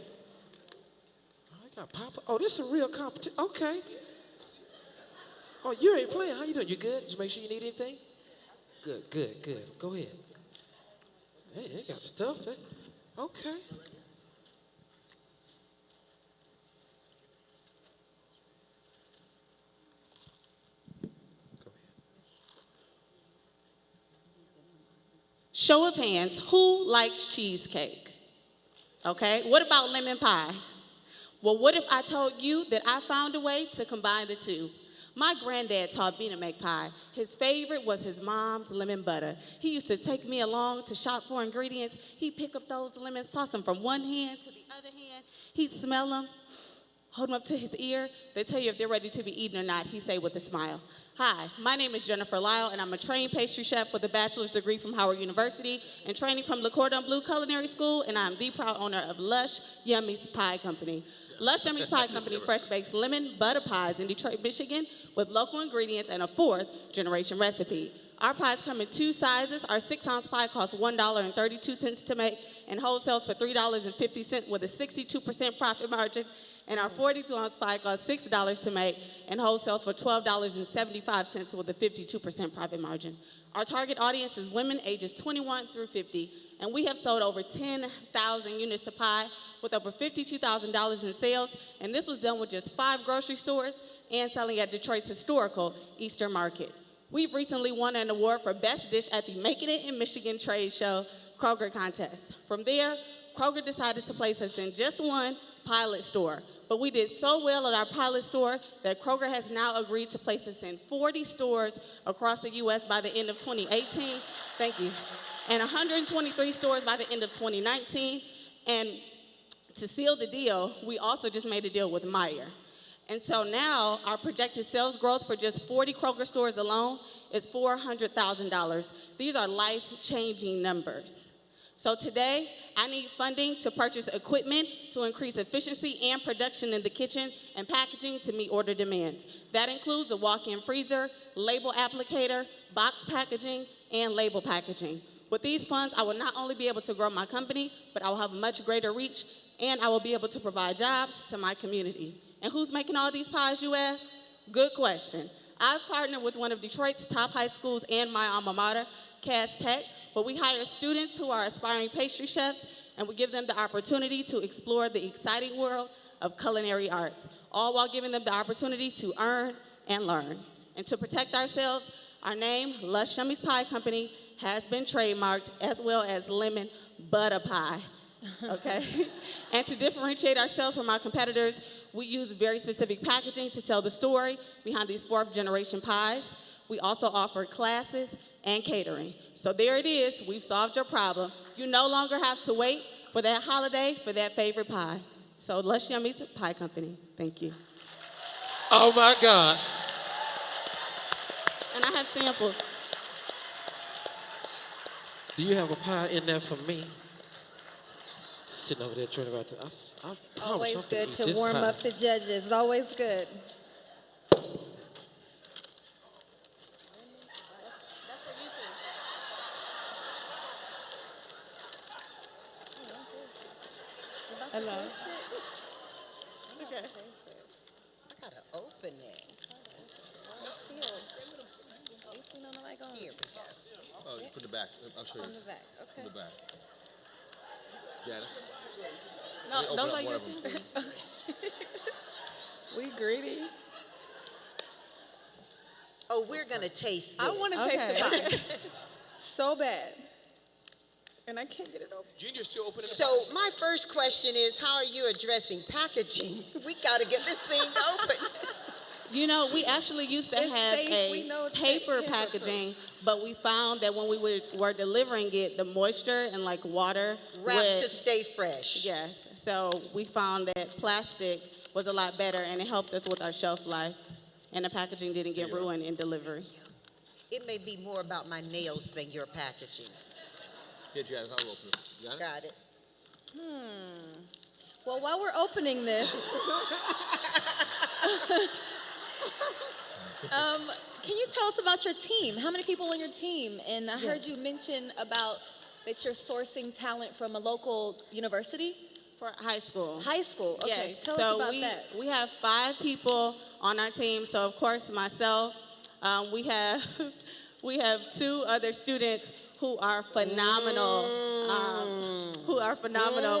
I got Papa. Oh, this is a real competition. Okay. Oh, you ain't playing. How you doing? You good? Just make sure you need anything? Good, good, good. Go ahead. Hey, they got stuff. Okay. Show of hands, who likes cheesecake? Okay, what about lemon pie? Well, what if I told you that I found a way to combine the two? My granddad taught me to make pie. His favorite was his mom's lemon butter. He used to take me along to shop for ingredients. He'd pick up those lemons, toss them from one hand to the other hand. He'd smell them, hold them up to his ear. They tell you if they're ready to be eaten or not. He'd say with a smile, "Hi, my name is Jennifer Lyle, and I'm a trained pastry chef with a bachelor's degree from Howard University and training from Le Cordon Bleu Culinary School, and I'm the proud owner of Lush Yummies Pie Company. Lush Yummies Pie Company fresh bakes lemon butter pies in Detroit, Michigan with local ingredients and a fourth generation recipe. Our pies come in two sizes. Our 6-ounce pie costs $1.32 to make and wholesales for $3.50 with a 62% profit margin. And our 42-ounce pie costs $6 to make and wholesales for $12.75 with a 52% profit margin. Our target audience is women ages 21 through 50, and we have sold over 10,000 units of pie with over $52,000 in sales, and this was done with just 5 grocery stores and selling at Detroit's historical Easter Market. We've recently won an award for Best Dish at the Making It in Michigan trade show Kroger contest. From there, Kroger decided to place us in just one pilot store. But we did so well at our pilot store that Kroger has now agreed to place us in 40 stores across the U.S. by the end of 2018. Thank you. And 123 stores by the end of 2019. And to seal the deal, we also just made a deal with Meijer. And so now our projected sales growth for just 40 Kroger stores alone is $400,000. These are life-changing numbers. So today, I need funding to purchase equipment to increase efficiency and production in the kitchen and packaging to meet order demands. That includes a walk-in freezer, label applicator, box packaging, and label packaging. With these funds, I will not only be able to grow my company, but I will have much greater reach, and I will be able to provide jobs to my community. And who's making all these pies, you ask? Good question. I've partnered with one of Detroit's top high schools and my alma mater, Cass Tech, where we hire students who are aspiring pastry chefs, and we give them the opportunity to explore the exciting world of culinary arts, all while giving them the opportunity to earn and learn. And to protect ourselves, our name, Lush Yummies Pie Company, has been trademarked, as well as lemon butter pie, okay? And to differentiate ourselves from our competitors, we use very specific packaging to tell the story behind these 4th-generation pies. We also offer classes and catering. So there it is, we've solved your problem. You no longer have to wait for that holiday for that favorite pie. So Lush Yummies Pie Company, thank you. Oh my God. And I have samples. Do you have a pie in there for me? Sitting over there trying about to. I Always promise I'm finna good eat to this warm pie. up the judges. Always good. Hello. Okay. I gotta open it. Here we go. Oh, from the back. I'll show you. From the back, okay. From the back. Janice? No, Open those up are one yours. of them, please. We greedy. Oh, we're gonna taste this. I want to taste the pie so bad, and I can't get it open. Junior's still opening So my first question is, how are you addressing packaging? We gotta get this thing open. You know, we actually used to It's have safe. We know a it's paper safe. packaging, but we found that when we were delivering it, the moisture and like water Wrapped to stay fresh. Yes, so we found that plastic was a lot better, and it helped us with our shelf life, and the packaging didn't get ruined in delivery. It may be more about my nails than your packaging. Here, Janice, I'll open it. You got it? Got it. Well, while we're opening this, can you tell us about your team? How many people on your team? And I heard you mention about that you're sourcing talent from a local university? For high school. High school, okay. Yes. Tell So us about that. we have 5 people on our team. So of course myself, we have we have 2 other students who are phenomenal,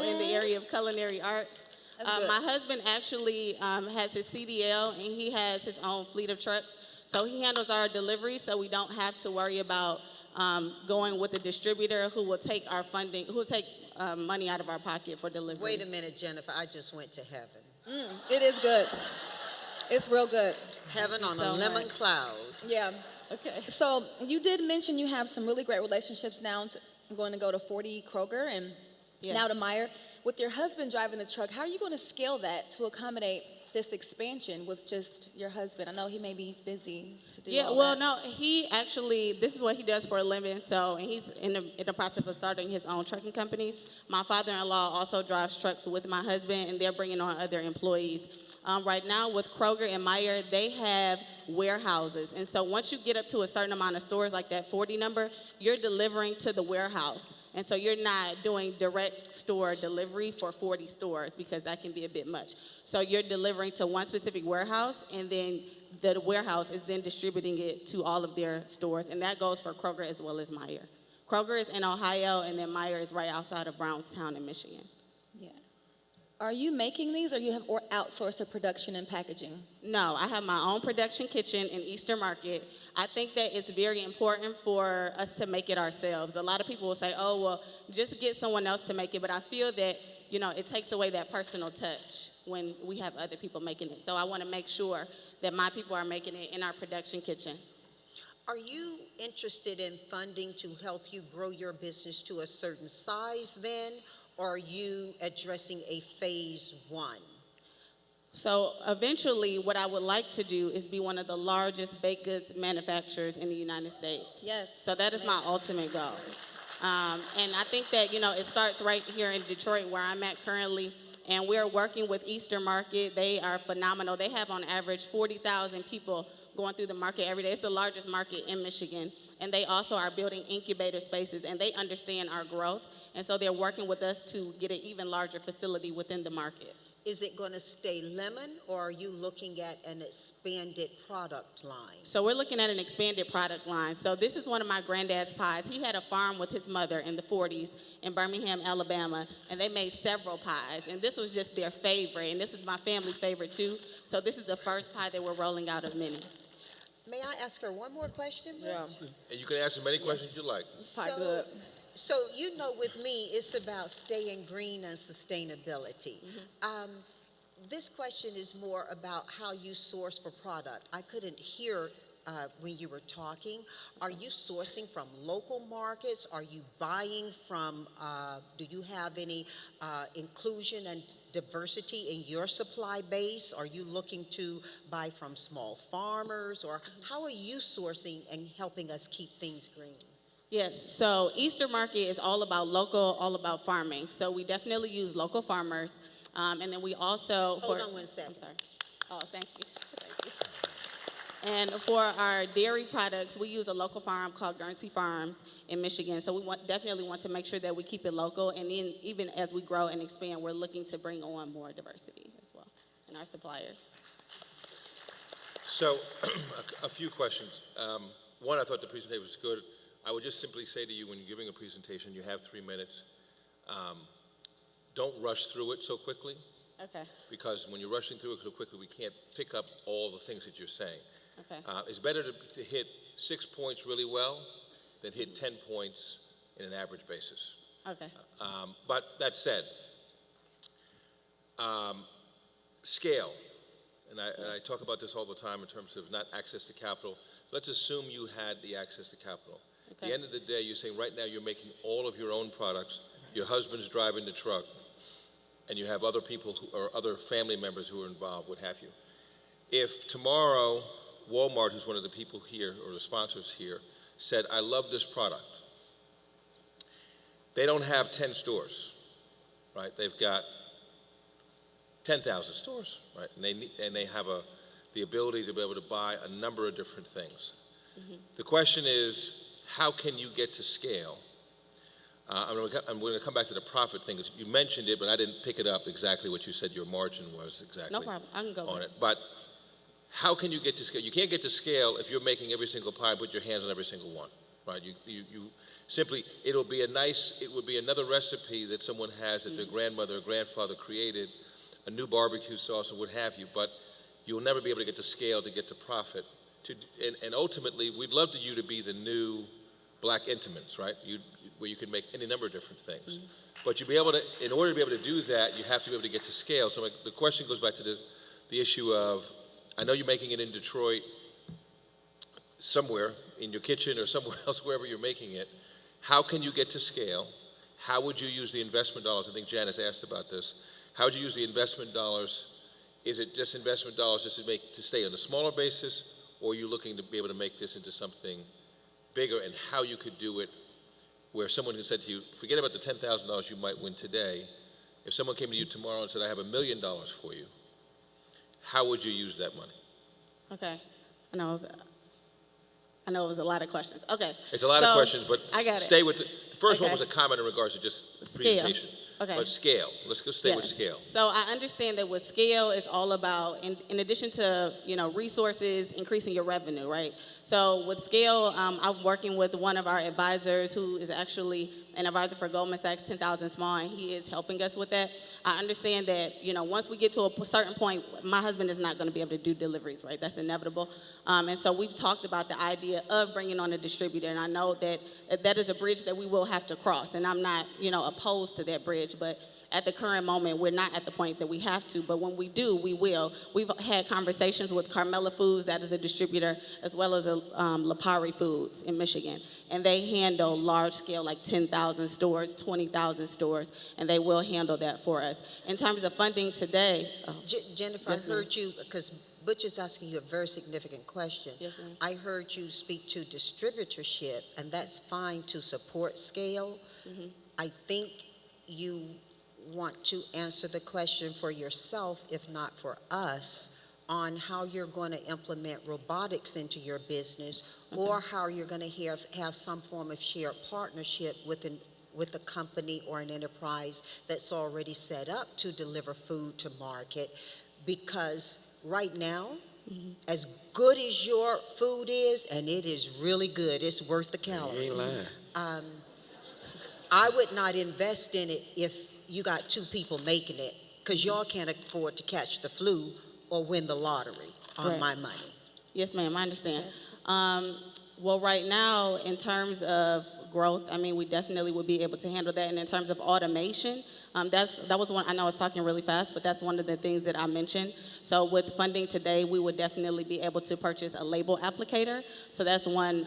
in the area of culinary arts. My husband actually has his CDL and he has his own fleet of trucks. So he handles our delivery, so we don't have to worry about going with a distributor who will take our funding, who will take money out of our pocket for delivery. Wait a minute, Jennifer. I just went to heaven. It is good. It's real good. Heaven on a lemon cloud. Yeah. Okay. So you did mention you have some really great relationships now. I'm going to go to 40 Kroger and now to Meyer. With your husband driving the truck, how are you going to scale that to accommodate this expansion with just your husband? I know he may be busy to do all that. No, he actually, this is what he does for a living, and he's in the process of starting his own trucking company. My father-in-law also drives trucks with my husband, and they're bringing on other employees. Right now with Kroger and Meyer, they have warehouses, and so once you get up to a certain amount of stores, like that 40 number, you're delivering to the warehouse. And so you're not doing direct store delivery for 40 stores because that can be a bit much. So you're delivering to one specific warehouse, and then the warehouse is then distributing it to all of their stores. And that goes for Kroger as well as Meyer. Kroger is in Ohio, and then Meyer is right outside of Brownstown in Michigan. Yeah. Are you making these, or you have outsourced the production and packaging? No, I have my own production kitchen in Eastern Market. I think that it's very important for us to make it ourselves. A lot of people will say, oh, well, just get someone else to make it. But I feel that, it takes away that personal touch when we have other people making it. So I want to make sure that my people are making it in our production kitchen. Are you interested in funding to help you grow your business to a certain size then? Or are you addressing a phase 1? So eventually, what I would like to do is be one of the largest baked goods manufacturers in the United States. Yes. So that is my ultimate goal. And I think that, it starts right here in Detroit where I'm at currently. And we're working with Eastern Market. They are phenomenal. They have on average 40,000 people going through the market every day. It's the largest market in Michigan. And they also are building incubator spaces, and they understand our growth. And so they're working with us to get an even larger facility within the market. Is it going to stay lemon, or are you looking at an expanded product line? So we're looking at an expanded product line. So this is one of my granddad's pies. He had a farm with his mother in the 40s in Birmingham, Alabama, and they made several pies. And this was just their favorite, and this is my family's favorite too. So this is the first pie that we're rolling out of many. May I ask her one more question? Yeah. And you can ask as many questions you like. So with me, it's about staying green and sustainability. This question is more about how you source for product. I couldn't hear when you were talking. Are you sourcing from local markets? Are you buying from, do you have any inclusion and diversity in your supply base? Are you looking to buy from small farmers? Or how are you sourcing and helping us keep things green? Yes, so Easter Market is all about local, all about farming. So we definitely use local farmers. And then we also... Hold on one second. I'm sorry. Oh, thank you. Thank you. And for our dairy products, we use a local farm called Guernsey Farms in Michigan. So we definitely want to make sure that we keep it local. And then even as we grow and expand, we're looking to bring on more diversity as well in our suppliers. So, a few questions. One, I thought the presentation was good. I would just simply say to you, when you're giving a presentation, you have 3 minutes. Don't rush through it so quickly. Okay. Because when you're rushing through it so quickly, we can't pick up all the things that you're saying. Okay. It's better to hit 6 points really well than hit 10 points in an average basis. Okay. But that said, scale. And I talk about this all the time in terms of not access to capital. Let's assume you had the access to capital. At the end of the day, you're saying right now you're making all of your own products. Your husband's driving the truck, and you have other people or other family members who are involved, what have you. If tomorrow Walmart, who's one of the people here or the sponsors here, said, I love this product, they don't have 10 stores, right? They've got 10,000 stores, right? And they have the ability to be able to buy a number of different things. The question is, how can you get to scale? I'm going to come back to the profit thing. You mentioned it, but I didn't pick it up exactly what you said your margin was exactly. No problem. I can go on with it. But how can you get to scale? You can't get to scale if you're making every single pie and put your hands on every single one, right? You simply, it would be another recipe that someone has that their grandmother or grandfather created, a new barbecue sauce or what have you, but you'll never be able to get to scale to get to profit. And ultimately, we'd love you to be the new Black Intimates, right? Where you can make any number of different things. But in order to be able to do that, you have to be able to get to scale. So the question goes back to the issue of, I know you're making it in Detroit, somewhere in your kitchen or somewhere else, wherever you're making it. How can you get to scale? How would you use the investment dollars? I think Janice asked about this. How would you use the investment dollars? Is it just investment dollars just to stay on a smaller basis, or are you looking to be able to make this into something bigger, and how you could do it where someone who said to you, forget about the $10,000 you might win today. If someone came to you tomorrow and said, I have $1 million for you, how would you use that money? Okay. I know it was a lot of questions. Okay. It's a lot of questions, but I got stay it. with the first one Okay. was a comment in regards to just Scale. presentation. Okay. But scale. Let's go stay with Yes. scale. So I understand that with scale is all about, in addition to resources, increasing your revenue, right? So with scale, I'm working with one of our advisors who is actually an advisor for Goldman Sachs 10,000 Small, and he is helping us with that. I understand that once we get to a certain point, my husband is not going to be able to do deliveries, right? That's inevitable. And so we've talked about the idea of bringing on a distributor, and I know that that is a bridge that we will have to cross, and I'm not opposed to that bridge. But at the current moment, we're not at the point that we have to, but when we do, we will. We've had conversations with Carmela Foods, that is a distributor, as well as Lipari Foods in Michigan. And they handle large scale, like 10,000 stores, 20,000 stores, and they will handle that for us. In terms of funding today. Jennifer, Yes, I heard you, because Butch is asking you a very significant question. Yes, ma'am. I heard you speak to distributorship, and that's fine to support scale. I think you want to answer the question for yourself, if not for us, on how you're going to implement robotics into your business, or how you're going to have some form of shared partnership with a company or an enterprise that's already set up to deliver food to market. Because right now, as good as your food is, and it is really good, it's worth the calories. You ain't lying. I would not invest in it if you got two people making it, because y'all can't afford to catch the flu or win the lottery on Right. my money. Yes, ma'am, I understand. Well, right now, in terms of growth, I mean, we definitely would be able to handle that. And in terms of automation, that was one, I know I was talking really fast, but that's one of the things that I mentioned. So with funding today, we would definitely be able to purchase a label applicator. So that's one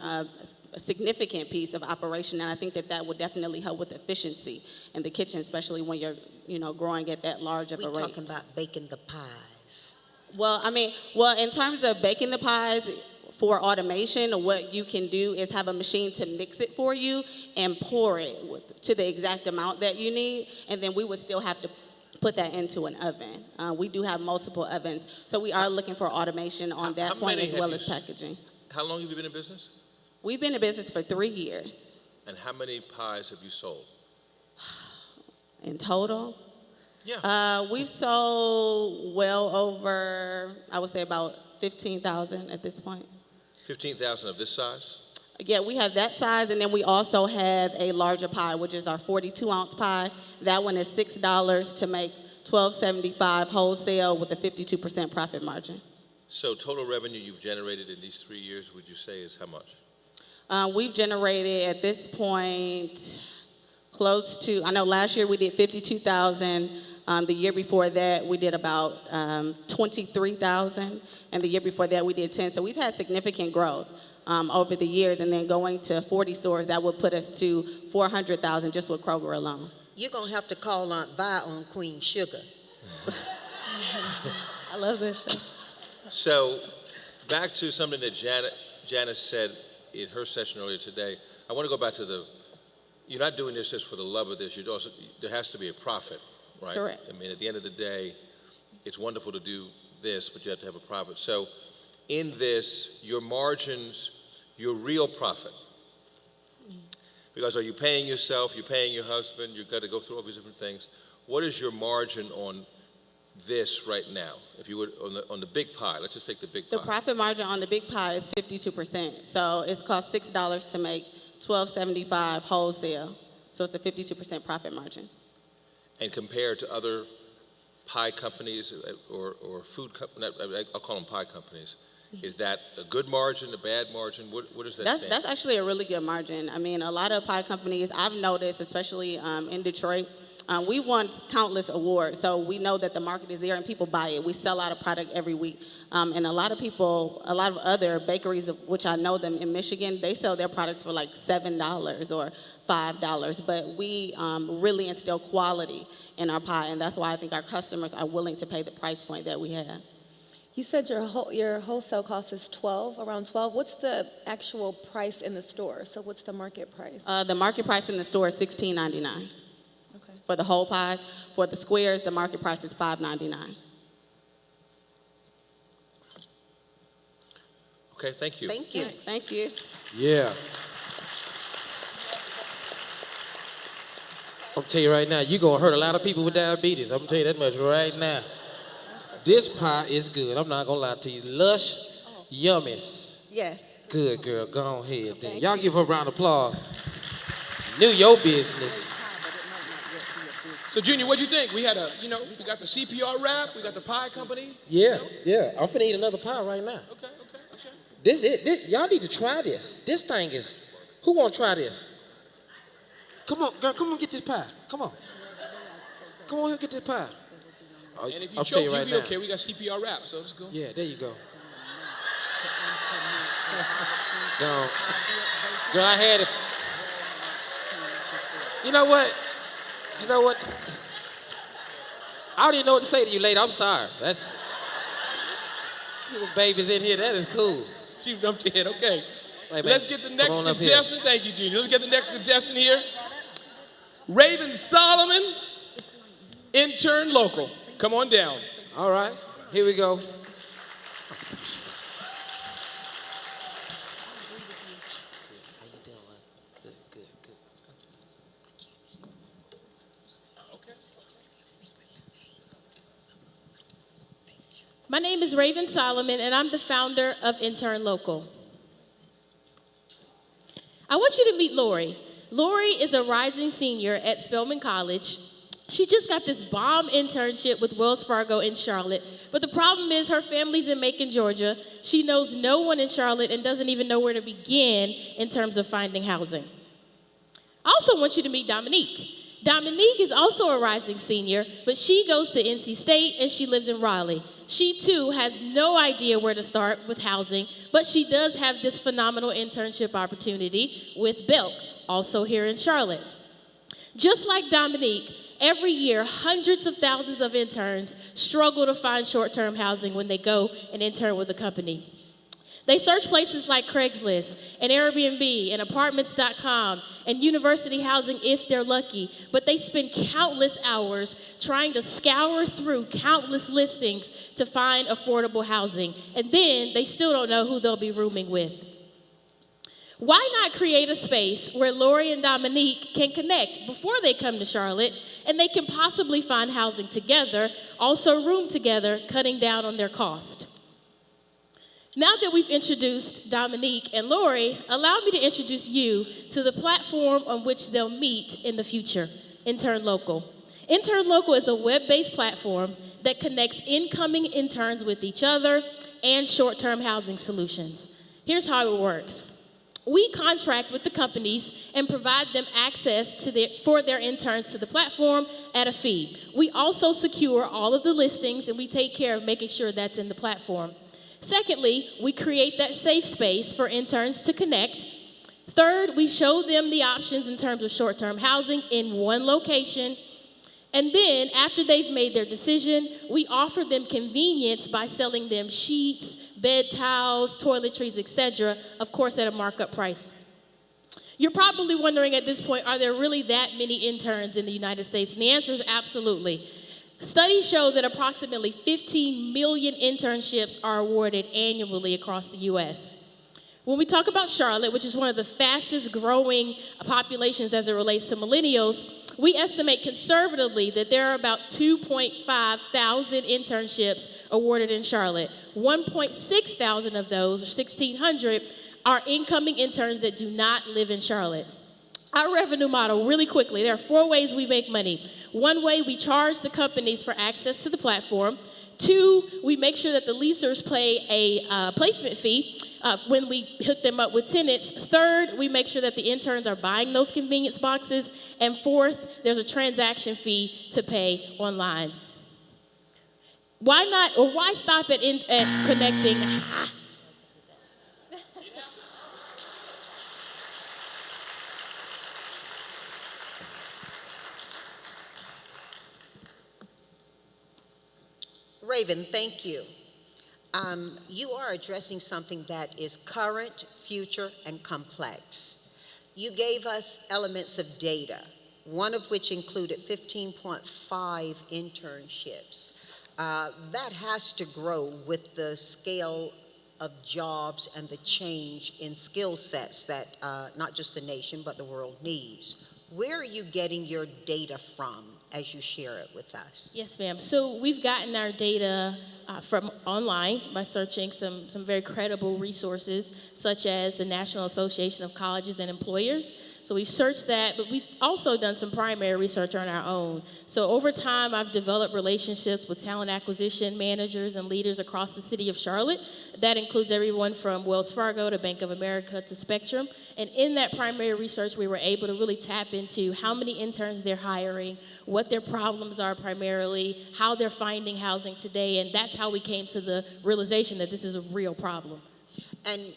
a significant piece of operation, and I think that would definitely help with efficiency in the kitchen, especially when you're growing at that large of a We're rate. talking about baking the pies. Well, in terms of baking the pies, for automation, what you can do is have a machine to mix it for you and pour it to the exact amount that you need, and then we would still have to put that into an oven. We do have multiple ovens, so we are looking for automation on that How point many as have well you as packaging. How long have you been in business? We've been in business for 3 years And how many pies have you sold? in total. Yeah. We've sold well over, I would say about 15,000 at this point. 15,000 of this size? Yeah, we have that size, and then we also have a larger pie, which is our 42-ounce pie. That one is $6 to make $12.75 wholesale with a 52% profit margin. So total revenue you've generated in these 3 years, would you say, is how much? We've generated at this point close to, I know last year we did 52,000. The year before that we did about 23,000, and the year before that we did 10. So we've had significant growth over the years, and then going to 40 stores, that would put us to 400,000 just with Kroger alone. You're going to have to call Aunt Vi on Queen Sugar. I love this show. So back to something that Janice said in her session earlier today. I want to go back to you're not doing this just for the love of this. There has to be a profit, right? Correct. I mean, at the end of the day, it's wonderful to do this, but you have to have a profit. So in this, your margins, your real profit, because are you paying yourself, you're paying your husband, you've got to go through all these different things. What is your margin on this right now? If you would, on the big pie, let's just take the big pie. The profit margin on the big pie is 52%. So it costs $6 to make $12.75 wholesale. So it's a 52% profit margin. And compared to other pie companies or food companies, I'll call them pie companies, is that a good margin, a bad margin? What does that stand? That's actually a really good margin. I mean, a lot of pie companies, I've noticed, especially in Detroit, we won countless awards, so we know that the market is there and people buy it. We sell out a product every week. And a lot of other bakeries, which I know them in Michigan, they sell their products for like $7 or $5. But we really instill quality in our pie, and that's why I think our customers are willing to pay the price point that we have. You said your wholesale cost is around 12. What's the actual price in the store? So what's the market price? The market price in the store is $16.99. For the whole pies. For the squares, the market price is $5.99. Okay, thank you. Thank you. Thank you. Yeah. I'm tell you right now, you're going to hurt a lot of people with diabetes. I'm going to tell you that much right now. This pie is good. I'm not going to lie to you. Lush, yummies. Yes. Good, girl. Go ahead then. Y'all give her a round of applause. Knew your business. So, Junior, what'd you think? We had we got the CPR wrap, we got the pie company. Yeah. I'm finna eat another pie right now. Okay. This y'all need to try this. This thing is, who want to try this? Come on, girl, come on get this pie. Come on here, get this pie. And if you I'll choke, tell you you'll right be now. okay. We got CPR wrap, so let's go. Yeah, there you go. No. Girl, I had it. You know what? I don't even know what to say to you, lady. I'm sorry. That's little babies in here. That is cool. She jumped in. Okay. Hey, Let's get the come next on up contestant. Thank you, Junior. Let's get the next contestant here. Raven Solomon, intern local. Come on down. All right. Here we go. My name is Raven Solomon, and I'm the founder of Intern Local. I want you to meet Lori. Lori is a rising senior at Spelman College. She just got this bomb internship with Wells Fargo in Charlotte, but the problem is her family's in Macon, Georgia. She knows no one in Charlotte and doesn't even know where to begin in terms of finding housing. I also want you to meet Dominique. Dominique is also a rising senior, but she goes to NC State and she lives in Raleigh. She too has no idea where to start with housing, but she does have this phenomenal internship opportunity with Belk, also here in Charlotte. Just like Dominique, every year hundreds of thousands of interns struggle to find short-term housing when they go and intern with a company. They search places like Craigslist and Airbnb and apartments.com and university housing if they're lucky, but they spend countless hours trying to scour through countless listings to find affordable housing, and then they still don't know who they'll be rooming with. Why not create a space where Lori and Dominique can connect before they come to Charlotte, and they can possibly find housing together, also room together, cutting down on their cost? Now that we've introduced Dominique and Lori, allow me to introduce you to the platform on which they'll meet in the future, Intern Local. Intern Local is a web-based platform that connects incoming interns with each other and short-term housing solutions. Here's how it works. We contract with the companies and provide them access for their interns to the platform at a fee. We also secure all of the listings, and we take care of making sure that's in the platform. Secondly, we create that safe space for interns to connect. Third, we show them the options in terms of short-term housing in one location. And then, after they've made their decision, we offer them convenience by selling them sheets, bed towels, toiletries, etc., of course at a markup price. You're probably wondering at this point, are there really that many interns in the United States? And the answer is absolutely. Studies show that approximately 15 million internships are awarded annually across the U.S. When we talk about Charlotte, which is one of the fastest growing populations as it relates to millennials, we estimate conservatively that there are about 2.5 thousand internships awarded in Charlotte. 1.6 thousand of those, or 1,600, are incoming interns that do not live in Charlotte. Our revenue model, really quickly, there are 4 ways we make money. 1 way, we charge the companies for access to the platform. 2, we make sure that the leasers pay a placement fee when we hook them up with tenants. 3rd, we make sure that the interns are buying those convenience boxes. And 4th, there's a transaction fee to pay online. Why not, or why stop at connecting? Raven, thank you. You are addressing something that is current, future, and complex. You gave us elements of data, one of which included 15.5 internships. That has to grow with the scale of jobs and the change in skill sets that not just the nation, but the world needs. Where are you getting your data from as you share it with us? Yes, ma'am. So we've gotten our data from online by searching some very credible resources, such as the National Association of Colleges and Employers. So we've searched that, but we've also done some primary research on our own. So over time, I've developed relationships with talent acquisition managers and leaders across the city of Charlotte. That includes everyone from Wells Fargo to Bank of America to Spectrum. And in that primary research, we were able to really tap into how many interns they're hiring, what their problems are primarily, how they're finding housing today, and that's how we came to the realization that this is a real problem. And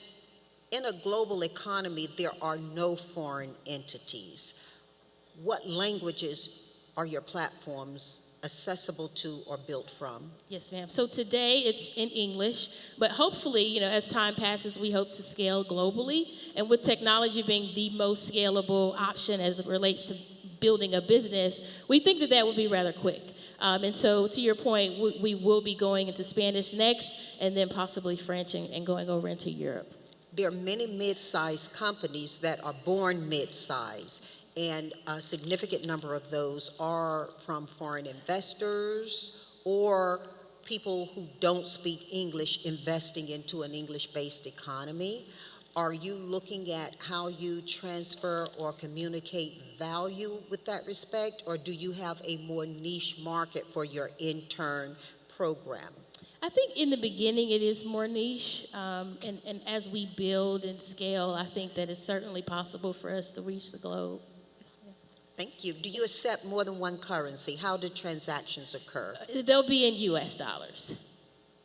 in a global economy, there are no foreign entities. What languages are your platforms accessible to or built from? Yes, ma'am. So today it's in English, but hopefully, as time passes, we hope to scale globally. And with technology being the most scalable option as it relates to building a business, we think that would be rather quick. And so to your point, we will be going into Spanish next, and then possibly French and going over into Europe. There are many mid-sized companies that are born mid-sized, and a significant number of those are from foreign investors or people who don't speak English investing into an English-based economy. Are you looking at how you transfer or communicate value with that respect, or do you have a more niche market for your intern program? I think in the beginning it is more niche, and as we build and scale, I think that it's certainly possible for us to reach the globe. Thank you. Do you accept more than one currency? How do transactions occur? They'll be in U.S. dollars.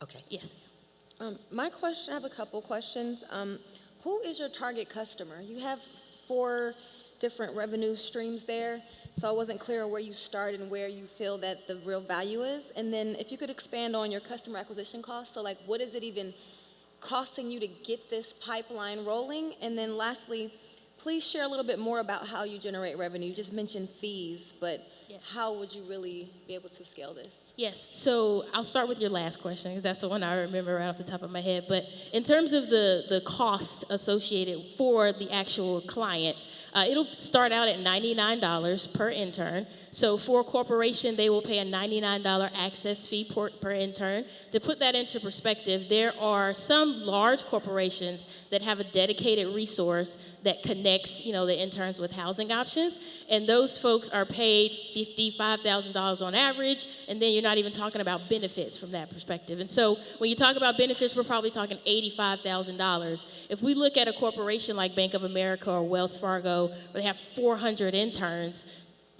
Okay. Yes. My question, I have a couple questions. Who is your target customer? You have 4 different revenue streams there, so I wasn't clear on where you started and where you feel that the real value is. And then if you could expand on your customer acquisition costs, so like what is it even costing you to get this pipeline rolling? And then lastly, please share a little bit more about how you generate revenue. You just mentioned fees, but yes, how would you really be able to scale this? Yes, so I'll start with your last question because that's the one I remember right off the top of my head. But in terms of the cost associated for the actual client, it'll start out at $99 per intern. So for a corporation, they will pay a $99 access fee per intern. To put that into perspective, there are some large corporations that have a dedicated resource that connects, the interns with housing options, and those folks are paid $55,000 on average, and then you're not even talking about benefits from that perspective. And so when you talk about benefits, we're probably talking $85,000. If we look at a corporation like Bank of America or Wells Fargo, where they have 400 interns,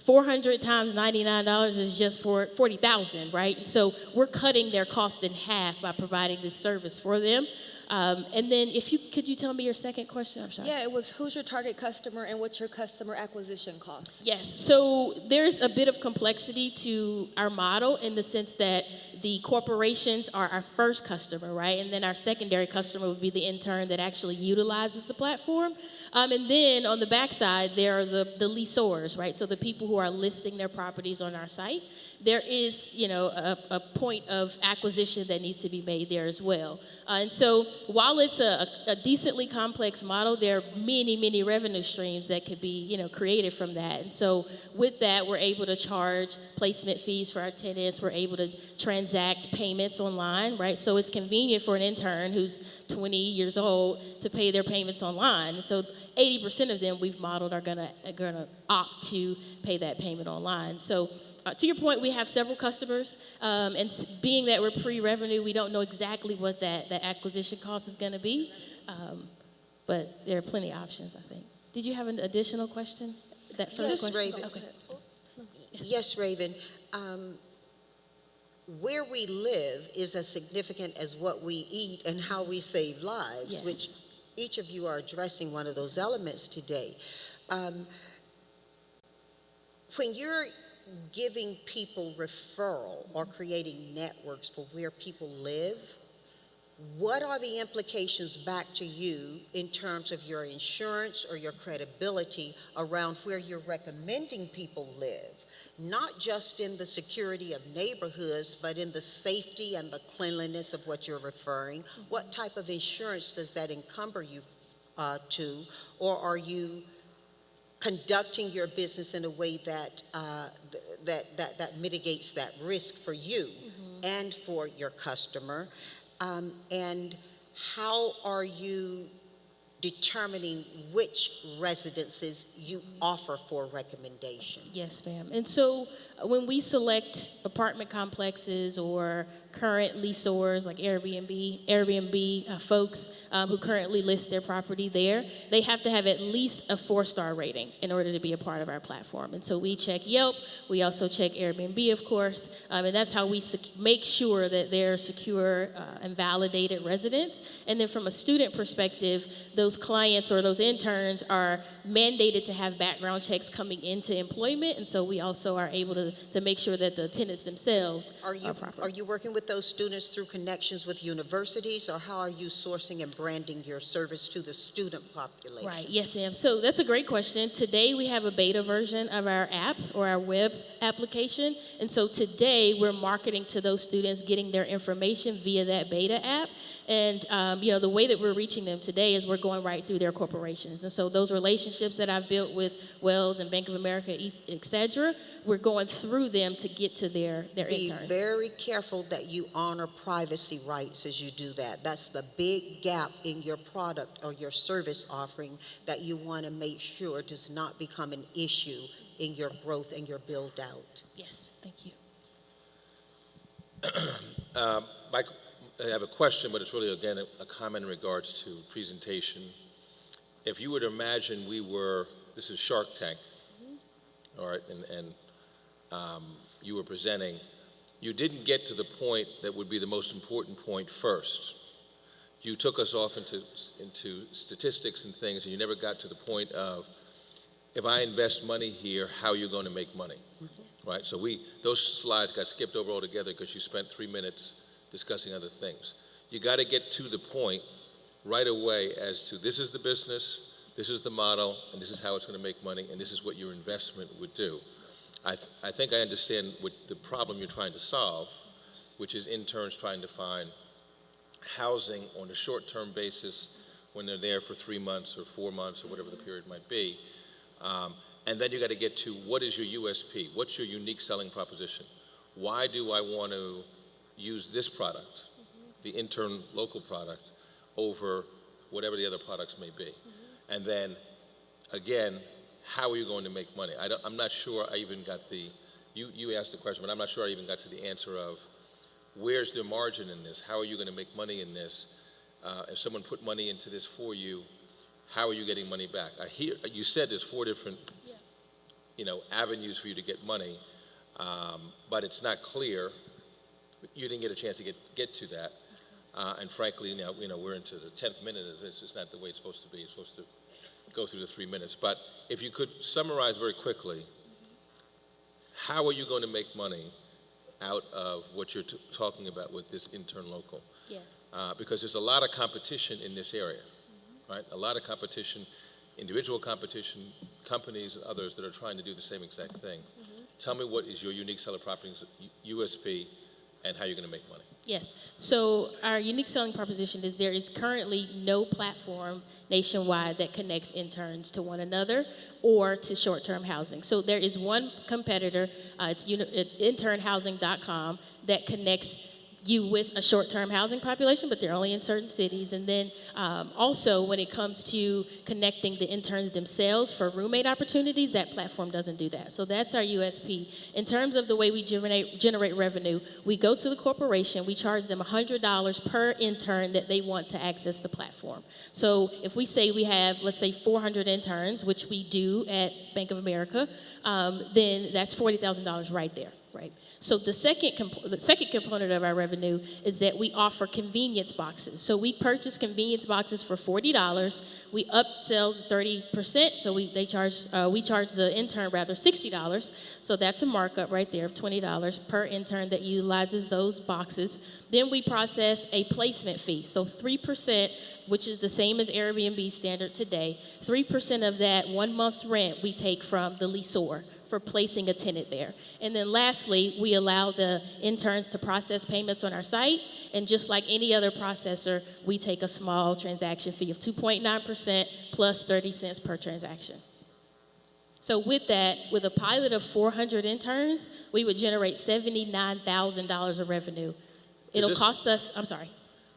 400 times $99 is just for $40,000, right? And so we're cutting their cost in half by providing this service for them. And then could you tell me your second question? I'm sorry. Yeah, it was who's your target customer and what's your customer acquisition cost? Yes, so there's a bit of complexity to our model in the sense that the corporations are our first customer, right? And then our secondary customer would be the intern that actually utilizes the platform. And then on the backside, there are the leasors, right? So the people who are listing their properties on our site. There is, a point of acquisition that needs to be made there as well. And so while it's a decently complex model, there are many, many revenue streams that could be, created from that. And so with that, we're able to charge placement fees for our tenants. We're able to transact payments online, right? So it's convenient for an intern who's 20 years old to pay their payments online. So 80% of them we've modeled are gonna opt to pay that payment online. So to your point, we have several customers, and being that we're pre-revenue, we don't know exactly what that acquisition cost is going to be, but there are plenty of options, I think. Did you have an additional question? That first Yes, question? Raven. Okay. Yes, Raven. Where we live is as significant as what we eat and how we save lives, Yes. which each of you are addressing one of those elements today. When you're giving people referral or creating networks for where people live, what are the implications back to you in terms of your insurance or your credibility around where you're recommending people live? Not just in the security of neighborhoods, but in the safety and the cleanliness of what you're referring. What type of insurance does that encumber you to? Or are you conducting your business in a way that that mitigates that risk for you and for your customer? And how are you determining which residences you offer for recommendation? Yes, ma'am. And so when we select apartment complexes or current leasors like Airbnb folks who currently list their property there, they have to have at least a 4-star rating in order to be a part of our platform. And so we check Yelp, we also check Airbnb, of course, and that's how we make sure that they're secure and validated residents. And then from a student perspective, those clients or those interns are mandated to have background checks coming into employment, and so we also are able to make sure that the tenants themselves are proper. Are you working with those students through connections with universities, or how are you sourcing and branding your service to the student population? Right, yes, ma'am. So that's a great question. Today we have a beta version of our app or our web application, and so today we're marketing to those students, getting their information via that beta app. And the way that we're reaching them today is we're going right through their corporations. And so those relationships that I've built with Wells and Bank of America, et cetera, we're going through them to get to their interns. Be very careful that you honor privacy rights as you do that. That's the big gap in your product or your service offering that you want to make sure does not become an issue in your growth and your build out. Yes, thank you. Mike, I have a question, but it's really, again, a comment in regards to presentation. If you would imagine this is Shark Tank, all right, and you were presenting, you didn't get to the point that would be the most important point first. You took us off into statistics and things, and you never got to the point of, if I invest money here, how are you going to make money, right? So those slides got skipped over altogether because you spent 3 minutes discussing other things. You got to get to the point right away as to this is the business, this is the model, and this is how it's going to make money, and this is what your investment would do. I think I understand what the problem you're trying to solve, which is interns trying to find housing on a short-term basis when they're there for 3 months or 4 months or whatever the period might be. And then you got to get to what is your USP? What's your unique selling proposition? Why do I want to use this product, the intern local product, over whatever the other products may be? And then, again, how are you going to make money? I'm not sure I even got you asked the question, but I'm not sure I even got to the answer of where's the margin in this? How are you going to make money in this? If someone put money into this for you, how are you getting money back? I hear you said there's 4 different, avenues for you to get money, but it's not clear. You didn't get a chance to get to that. And frankly, now, we're into the 10th minute of this. It's not the way it's supposed to be. It's supposed to go through the 3 minutes. But if you could summarize very quickly, how are you going to make money out of what you're talking about with this intern local? Yes. Because there's a lot of competition in this area, right? A lot of competition, individual competition, companies and others that are trying to do the same exact thing. Tell me what is your unique selling properties, USP, and how you're going to make money. Yes. So our unique selling proposition is there is currently no platform nationwide that connects interns to one another or to short-term housing. So there is one competitor, it's internhousing.com, that connects you with a short-term housing population, but they're only in certain cities. And then also when it comes to connecting the interns themselves for roommate opportunities, that platform doesn't do that. So that's our USP. In terms of the way we generate revenue, we go to the corporation, we charge them $100 per intern that they want to access the platform. So if we say we have, let's say 400 interns, which we do at Bank of America, then that's $40,000 right there. Right. So the second component of our revenue is that we offer convenience boxes. So we purchase convenience boxes for $40. We upsell 30%. So we charge the intern $60. So that's a markup right there of $20 per intern that utilizes those boxes. Then we process a placement fee. So 3%, which is the same as Airbnb standard today. 3% of that 1 month's rent we take from the leaseor for placing a tenant there. And then lastly, we allow the interns to process payments on our site, and just like any other processor, we take a small transaction fee of 2.9% plus 30 cents per transaction. So with that, with a pilot of 400 interns, we would generate $79,000 of revenue. It'll cost us, I'm sorry.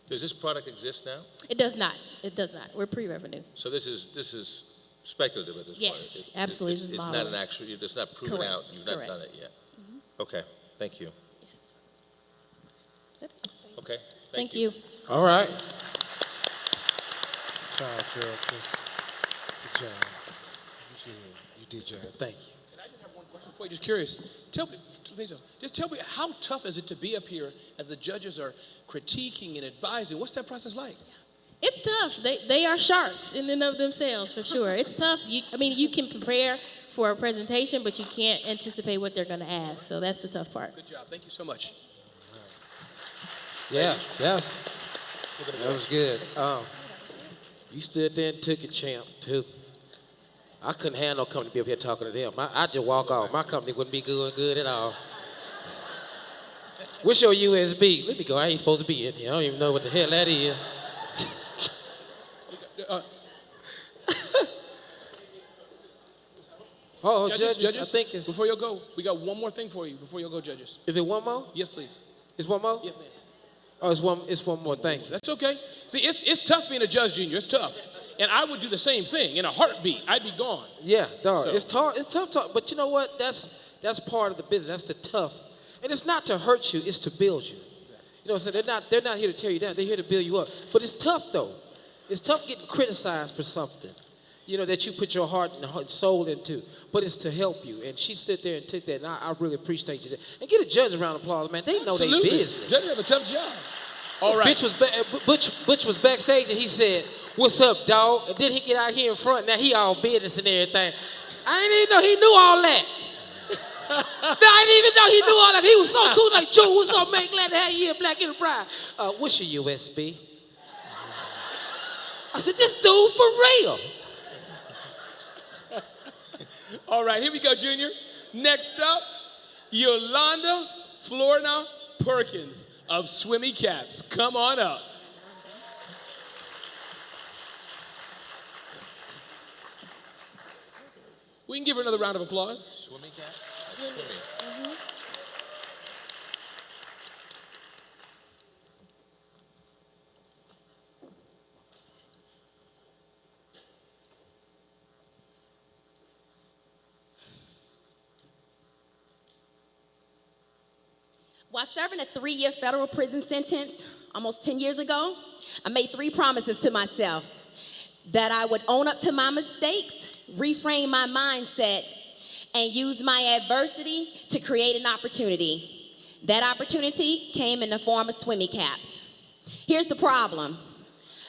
Does this product exist now? It does not. It does not. We're pre-revenue. So this is speculative at this point. Yes, absolutely. It's not an actual, it's not proven Correct. out. You've not Correct. done it yet. Okay, thank you. Yes. Okay, Thank you. All right. Good job, girl. Good job. You did your job. Thank you. And I just have one question for you. Just curious. Tell me, how tough is it to be up here as the judges are critiquing and advising? What's that process like? It's tough. They are sharks in and of themselves, for sure. It's tough. You can prepare for a presentation, but you can't anticipate what they're going to ask. So that's the tough part. Good job. Thank you so much. Yeah, that was good. You stood there and took it, champ, too. I couldn't handle no company be up here talking to them. I'd just walk off. My company wouldn't be good at all. What's your USB? Let me go. I ain't supposed to be in here. I don't even know what the hell that is. Judges, I think it's... Before you go, we got one more thing for you. Before you go, judges. Is it one more? Yes, please. It's one more? Yes, ma'am. Oh, it's one more. Thank you. That's okay. See, it's tough being a judge, Junior. It's tough. And I would do the same thing. In a heartbeat, I'd be gone. Yeah, dog. So. It's tough talk. But you know what? That's part of the business. That's the tough. And it's not to hurt you. It's to build you. You know what I'm saying? They're not here to tear you down. They're here to build you up. But it's tough, though. It's tough getting criticized for something, that you put your heart and soul into. But it's to help you. And she stood there and took that, and I really appreciate you. And get a judge a round of applause, man. They know their business. Judges have a tough job. All right. Butch was backstage, and he said, "What's up, dog?" And then he get out here in front. Now he all business and everything. I didn't even know he knew all that. I didn't even know he knew all that. He was so cool. Like, Joe, what's up, man? Glad to have you here, Black Enterprise. What's your USB? I said, this dude for real. All right, here we go, Junior. Next up, Yolanda Florina Perkins of Swimmy Caps. Come on up. We can give her another round of applause. Swimming cap? Swimming. Mm-hmm. While serving a 3-year federal prison sentence almost 10 years ago, I made 3 promises to myself: that I would own up to my mistakes, reframe my mindset, and use my adversity to create an opportunity. That opportunity came in the form of Swimmy Caps. Here's the problem.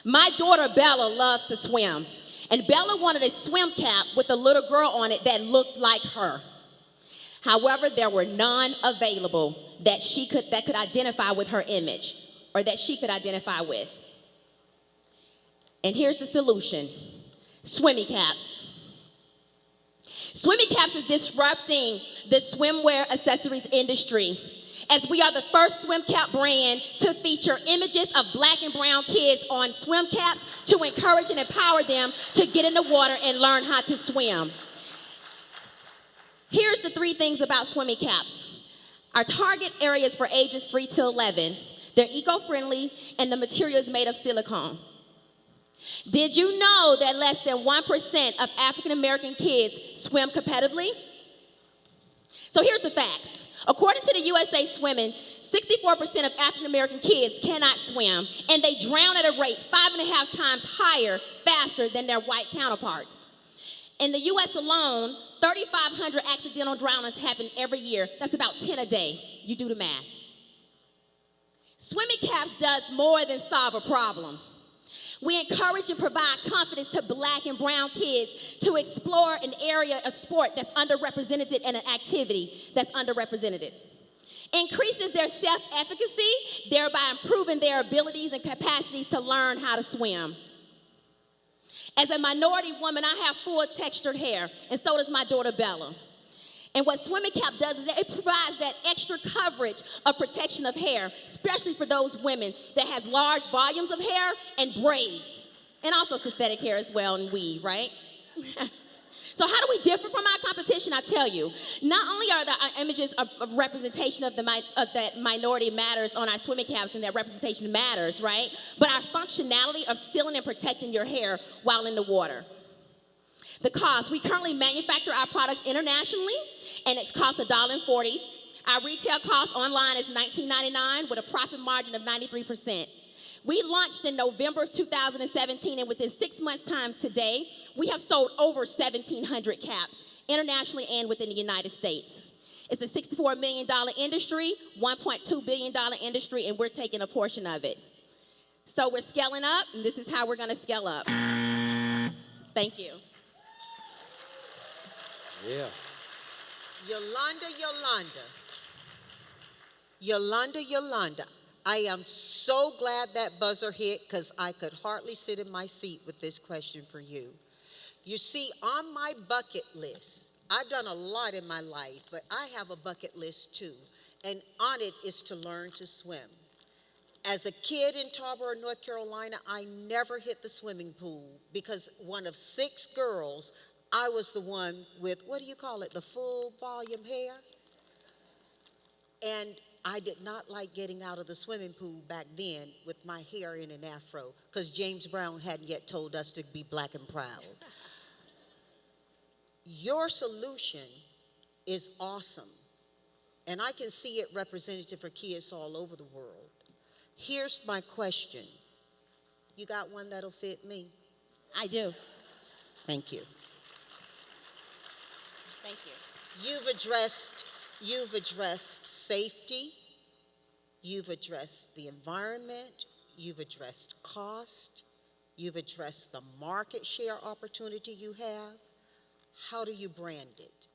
My daughter Bella loves to swim, and Bella wanted a swim cap with a little girl on it that looked like her. However, there were none available that could identify with her image, or that she could identify with. And here's the solution: swimmy caps. Swimmy caps is disrupting the swimwear accessories industry, as we are the first swim cap brand to feature images of black and brown kids on swim caps to encourage and empower them to get in the water and learn how to swim. Here's the 3 things about swimmy caps. Our target area is for ages 3 to 11. They're eco-friendly, and the material is made of silicone. Did you know that less than 1% of African American kids swim competitively? So here's the facts. According to the USA Swimming, 64% of African American kids cannot swim, and they drown at a rate 5.5 times higher, faster than their white counterparts. In the US alone, 3,500 accidental drownings happen every year. That's about 10 a day. You do the math. Swimming caps does more than solve a problem. We encourage and provide confidence to black and brown kids to explore an area of sport that's underrepresented and an activity that's underrepresented. Increases their self-efficacy, thereby improving their abilities and capacities to learn how to swim. As a minority woman, I have full textured hair, and so does my daughter Bella. And what swimming cap does is that it provides that extra coverage of protection of hair, especially for those women that has large volumes of hair and braids, and also synthetic hair as well and weave, right? So how do we differ from our competition? I tell you, not only are the images of representation of that minority matters on our swimming caps, and that representation matters, right? But our functionality of sealing and protecting your hair while in the water. The cost: we currently manufacture our products internationally, and it costs $1.40. Our retail cost online is $19.99 with a profit margin of 93%. We launched in November of 2017, and within 6 months' time today, we have sold over 1,700 caps internationally and within the United States. It's a $64 million industry, $1.2 billion industry, and we're taking a portion of it. So we're scaling up, and this is how we're going to scale up. Thank you. Yeah. Yolanda, I am so glad that buzzer hit, because I could hardly sit in my seat with this question for you. You see, on my bucket list, I've done a lot in my life, but I have a bucket list too, and on it is to learn to swim. As a kid in Tarboro, North Carolina, I never hit the swimming pool because one of 6 girls, I was the one with, what do you call it, the full volume hair? And I did not like getting out of the swimming pool back then with my hair in an afro, because James Brown hadn't yet told us to be black and proud. Your solution is awesome, and I can see it represented for kids all over the world. Here's my question. You got one that'll fit me? I do. Thank you. Thank you. You've addressed safety, you've addressed the environment, you've addressed cost, you've addressed the market share opportunity you have. How do you brand it?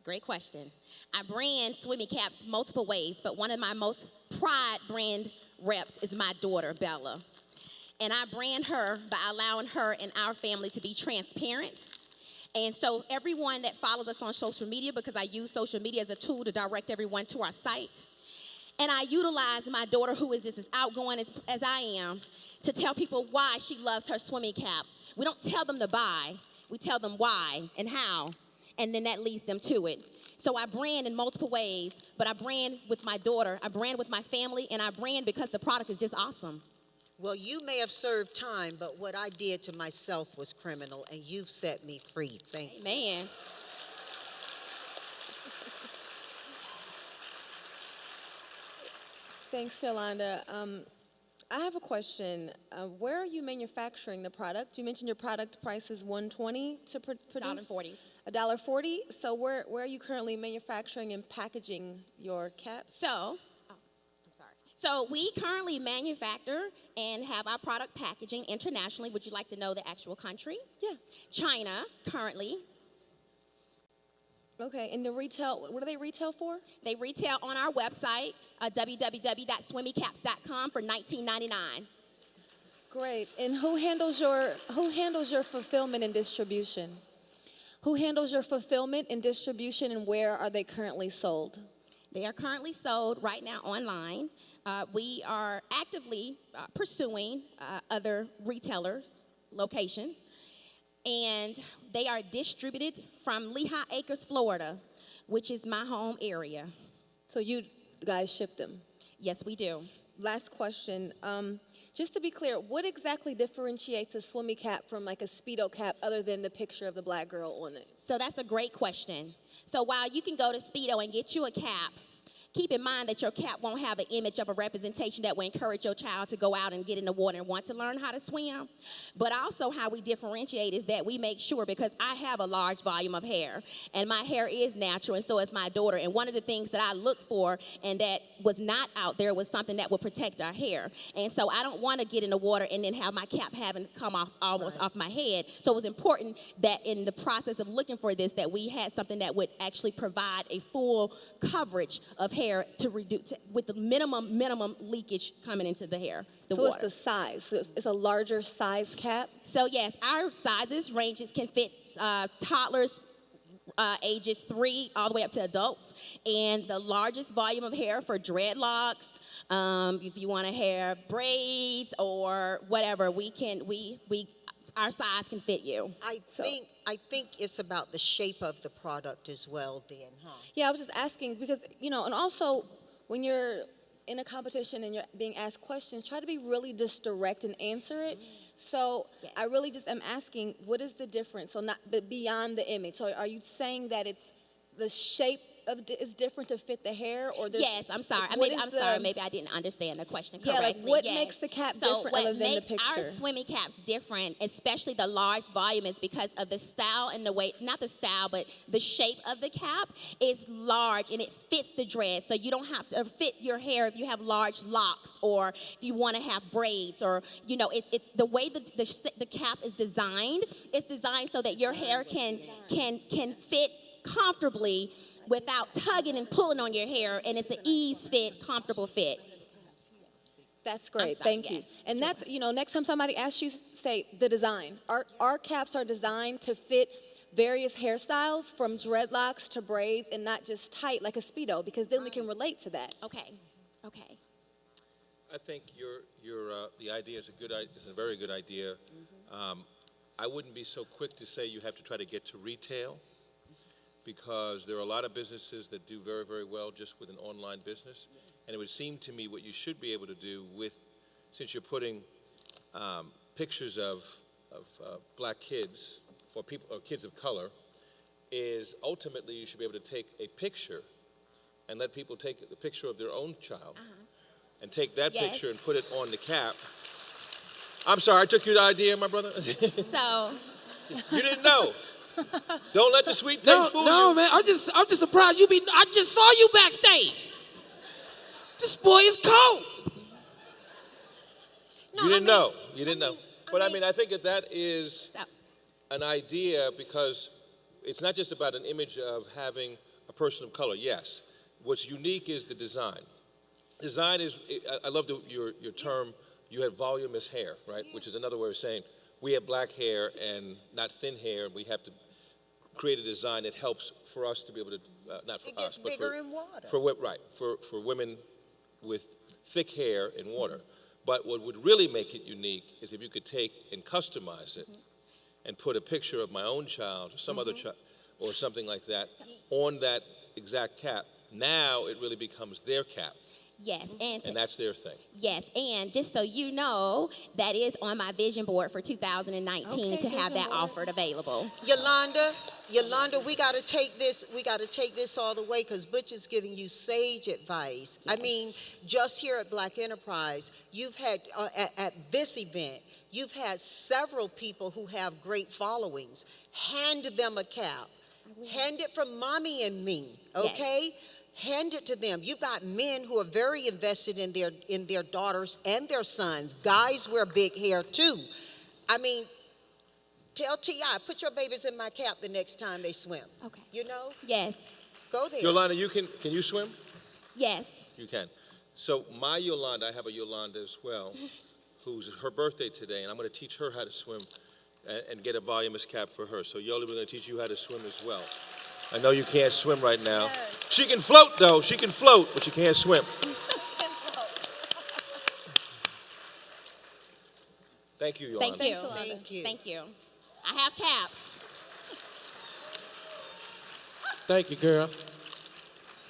Great question. I brand swimming caps multiple ways, but one of my most pride brand reps is my daughter, Bella. And I brand her by allowing her and our family to be transparent. And so everyone that follows us on social media, because I use social media as a tool to direct everyone to our site, and I utilize my daughter, who is just as outgoing as I am, to tell people why she loves her swimming cap. We don't tell them to buy, we tell them why and how, and then that leads them to it. So I brand in multiple ways, but I brand with my daughter, I brand with my family, and I brand because the product is just awesome. Well, you may have served time, but what I did to myself was criminal, and you've set me free. Thank you. Amen. Thanks, Yolanda. I have a question. Where are you manufacturing the product? You mentioned your product price is $120 to produce? $1.40. $1.40. So where are you currently manufacturing and packaging your caps? So So we currently manufacture and have our product packaging internationally. Would you like to know the actual country? Yeah. China, currently. Okay, and the retail, what do they retail for? They retail on our website, www.swimmycaps.com for $19.99. Great. And who handles your fulfillment and distribution? Who handles your fulfillment and distribution, and where are they currently sold? They are currently sold right now online. We are actively pursuing other retailers, locations, and they are distributed from Lehigh Acres, Florida, which is my home area. So you guys ship them? Yes, we do. Last question. Just to be clear, what exactly differentiates a swimmy cap from like a Speedo cap other than the picture of the black girl on it? So that's a great question. So while you can go to Speedo and get you a cap, keep in mind that your cap won't have an image of a representation that will encourage your child to go out and get in the water and want to learn how to swim. But also how we differentiate is that we make sure, because I have a large volume of hair, and my hair is natural, and so is my daughter. And one of the things that I look for and that was not out there was something that would protect our hair. And so I don't want to get in the water and then have my cap having come off almost off my head. So it was important that in the process of looking for this, that we had something that would actually provide a full coverage of hair to reduce with the minimum leakage coming into the hair, the so water. it's the size. So it's a larger size cap? So yes, our sizes ranges can fit toddlers ages 3 all the way up to adults. And the largest volume of hair for dreadlocks, if you want to have braids or whatever, our size can fit you. I think it's about the shape of the product as well, then, huh? Yeah, I was just asking because, and also when you're in a competition and you're being asked questions, try to be really just direct and answer it. So yes. I really just am asking, what is the difference? So not beyond the image. So are you saying that it's the shape is different to fit the hair, or yes, I'm sorry. Maybe I didn't understand the question correctly. Yeah, like what makes the cap different other than the picture? What makes our swimmy caps different, especially the large volume, is because of the style and the way, not the style, but the shape of the cap is large and it fits the dread. So you don't have to fit your hair if you have large locks or if you want to have braids, or it's the way the cap is designed. It's designed so that your hair can fit comfortably without tugging and pulling on your hair, and it's an ease fit, comfortable fit. That's great. Thank you. And that's, next time somebody asks you, say the design. Our caps are designed to fit various hairstyles from dreadlocks to braids and not just tight like a Speedo, because then we can relate to that. Okay. I think the idea is a very good idea. I wouldn't be so quick to say you have to try to get to retail, because there are a lot of businesses that do very, very well just with an online business. And it would seem to me what you should be able to do since you're putting pictures of black kids or kids of color, is ultimately you should be able to take a picture and let people take the picture of their own child and take that picture and put it on the cap. I'm sorry, I took your idea, my brother. So. You didn't know. Don't let the sweet taste fool you. No, man. I'm just surprised I just saw you backstage. This boy is cold. You didn't know. But I think that is an idea, because it's not just about an image of having a person of color. Yes. What's unique is the design. Design is, I love your term, you have voluminous hair, right? Which is another way of saying we have black hair and not thin hair, and we have to create a design that helps for us to be able to, not for us, but it gets bigger in water. For women with thick hair in water. But what would really make it unique is if you could take and customize it and put a picture of my own child or some other child or something like that on that exact cap. Now it really becomes their cap. Yes, and that's their thing. Yes, and just so you know, that is on my vision board for 2019 to have that offered available. Yolanda, we got to take this all the way, because Butch is giving you sage advice. Yes. I mean, just here at Black Enterprise, you've had at this event, you've had several people who have great followings. Hand them a cap. Hand it from mommy and me, okay? Yes. Hand it to them. You've got men who are very invested in their daughters and their sons. Guys wear big hair too. I mean, tell T.I., put your babies in my cap the next time they swim. Okay. You know? Yes. Go there. Yolanda, can you swim? Yes. You can. So my Yolanda, I have a Yolanda as well, who's her birthday today, and I'm going to teach her how to swim and get a voluminous cap for her. So Yoli, we're going to teach you how to swim as well. I know you can't swim right now. Yes. She can float, though. She can float, but she can't swim. Thank you, Yolanda. Thank you. Thank you. Thank you. I have caps. Thank you, girl.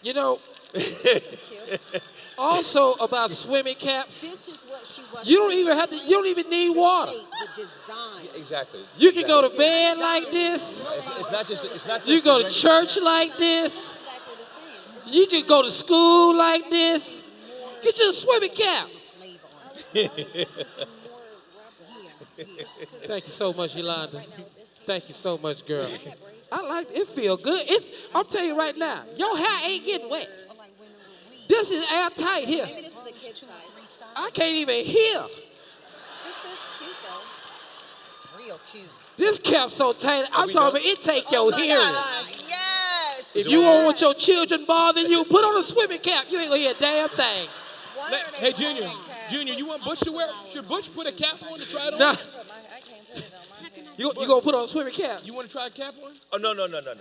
You know, also about swimming caps, This is what she wants. you don't even need water. The design. Exactly. You can go to bed like this. It's not just You go to the church like this. You can go to school like this. Get you a swimming cap. Thank you so much, Yolanda. Thank you so much, girl. I like it. It feel good. I'm telling you right now, your hair ain't getting wet. This is airtight here. I can't even hear. Real cute. This cap's so tight. I'm talking about it take your hearing. Yes. If you don't want your children bothering you, put on a swimming cap. You ain't gonna hear a damn thing. Hey, Junior, you want Butch to wear? Should Butch put a cap on to try it on? Nah. You gonna put on a swimming cap? You want to try a cap on? Oh, no.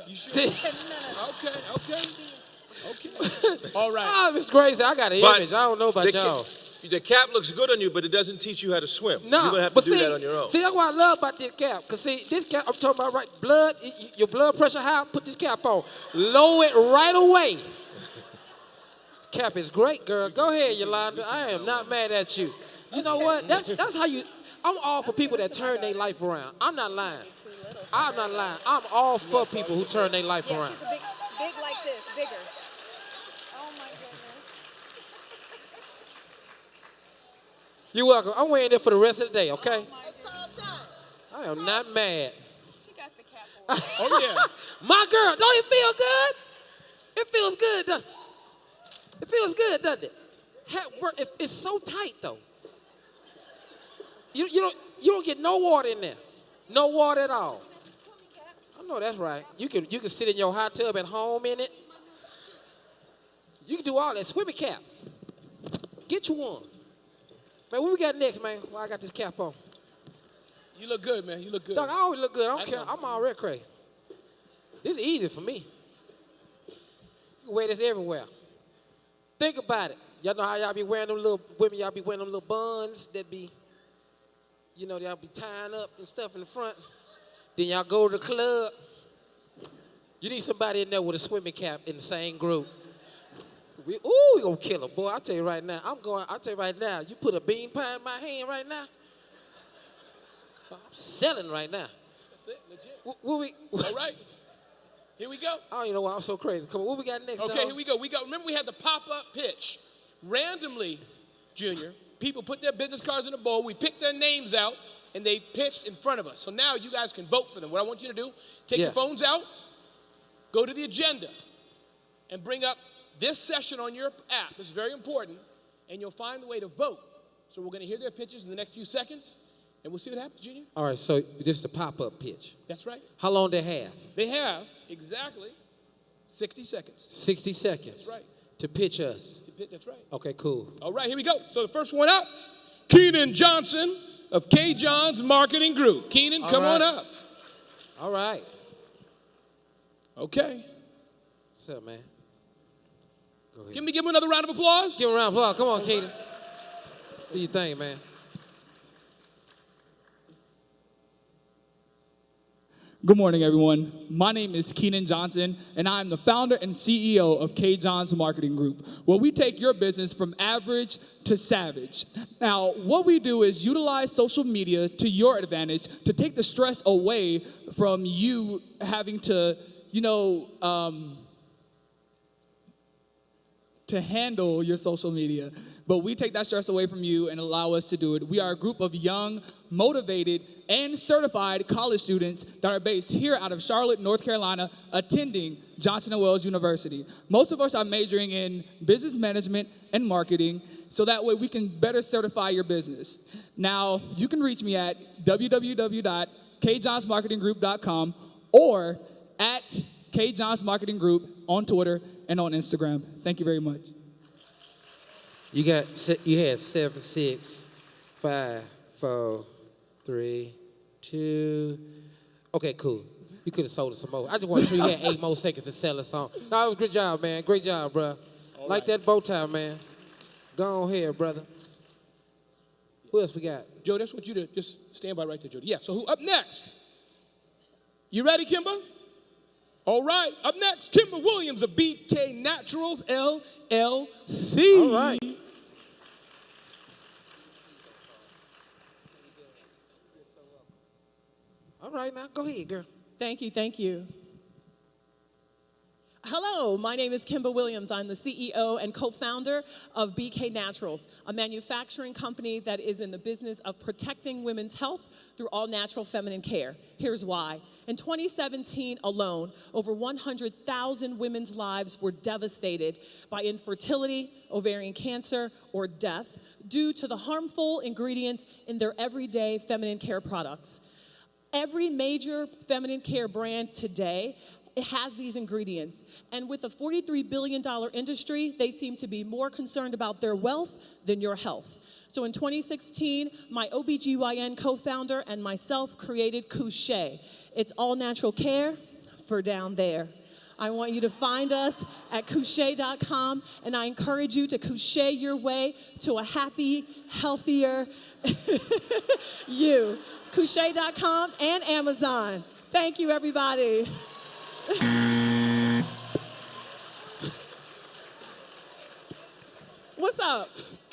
You sure? Okay. All right. Oh, Miss Gracie, I got an But image. I don't know about y'all. The cap looks good on you, but it doesn't teach you how to swim. No, You're going to have but to do see, that on your own. See, that's what I love about this cap. Because, see, this cap, I'm talking about blood, your blood pressure high, put this cap on. Lower it right away. Cap is great, girl. Go ahead, Yolanda. I am not mad at you. You know what? That's how you, I'm all for people that turn their life around. I'm not lying. I'm all for people who turn their life around. Big like this, bigger. Oh my goodness. You're welcome. I'm wearing it for the rest of the day, okay? I am not mad. She got the cap on. Oh, yeah. My girl, don't it feel good? It feels good, doesn't it? It feels good, doesn't it? It's so tight, though. You don't get no water in there. No water at all. I know that's right. You can sit in your hot tub at home in it. You can do all that. Swimming cap. Get you one. Man, what we got next, man? Well, I got this cap on. You look good, man. You look good. Dog, I always look good. I don't I care. know. I'm already crazy. This is easy for me. You can wear this everywhere. Think about it. Y'all know how y'all be wearing them little women, y'all be wearing them little buns that be, y'all be tying up and stuff in the front. Then y'all go to the club. You need somebody in there with a swimming cap in the same group. We gonna kill her, boy. I'll tell you right now. You put a bean pie in my hand right now. I'm selling right now. That's it, legit. All right. Here we go. I don't even know why I'm so crazy. Come on, what we got next? Okay, dog? here we go. Remember we had the pop-up pitch. Randomly, Junior, people put their business cards in a bowl. We picked their names out, and they pitched in front of us. So now you guys can vote for them. What I want you to do, take your phones out, go to the agenda, and bring up this session on your app. This is very important, and you'll find the way to vote. So we're going to hear their pitches in the next few seconds, and we'll see what happens, Junior. All right, so this is the pop-up pitch. That's right. How long they have? They have exactly 60 seconds. 60 seconds. That's right. To pitch us. That's right. Okay, cool. All right, here we go. So the first one up, Keenan Johnson of K. John's Marketing Group. Keenan, come on up. All right. Okay. What's up, man? Go ahead. Give him another round of applause. Give him a round of applause. Come on, Keenan. Do your thing, man. Good morning, everyone. My name is Keenan Johnson, and I'm the founder and CEO of K. John's Marketing Group, where we take your business from average to savage. Now, what we do is utilize social media to your advantage to take the stress away from you having to, to handle your social media. but we take that stress away from you and allow us to do it. We are a group of young, motivated, and certified college students that are based here out of Charlotte, North Carolina, attending Johnson & Wales University. Most of us are majoring in business management and marketing, so that way we can better certify your business. Now, you can reach me at www.kjohnsmarketinggroup.com or at kjohnsmarketinggroup on Twitter and on Instagram. Thank you very much. You had 7, 6, 5, 4, 3, 2. Okay, cool. You could have sold us some more. I just want to show you had 8 more seconds to sell us some. No, it was a good job, man. Great job, bro. Like that bow tie, man. Go on here, brother. Who else we got? Joe, that's what you do. Just stand by right there, Jody. Yeah, so who up next? You ready, Kimber? All right, up next, Kimber Williams of BK Naturals, LLC. All right. All right, now go ahead, girl. Thank you, thank you. Hello, my name is Kimber Williams. I'm the CEO and co-founder of BK Naturals, a manufacturing company that is in the business of protecting women's health through all natural feminine care. Here's why. In 2017 alone, over 100,000 women's lives were devastated by infertility, ovarian cancer, or death due to the harmful ingredients in their everyday feminine care products. Every major feminine care brand today, it has these ingredients. And with a $43 billion industry, they seem to be more concerned about their wealth than your health. So in 2016, my OBGYN co-founder and myself created Couché. It's all natural care for down there. I want you to find us at Couché.com, and I encourage you to Couché your way to a happy, healthier you. Couché.com and Amazon. Thank you, everybody. What's up?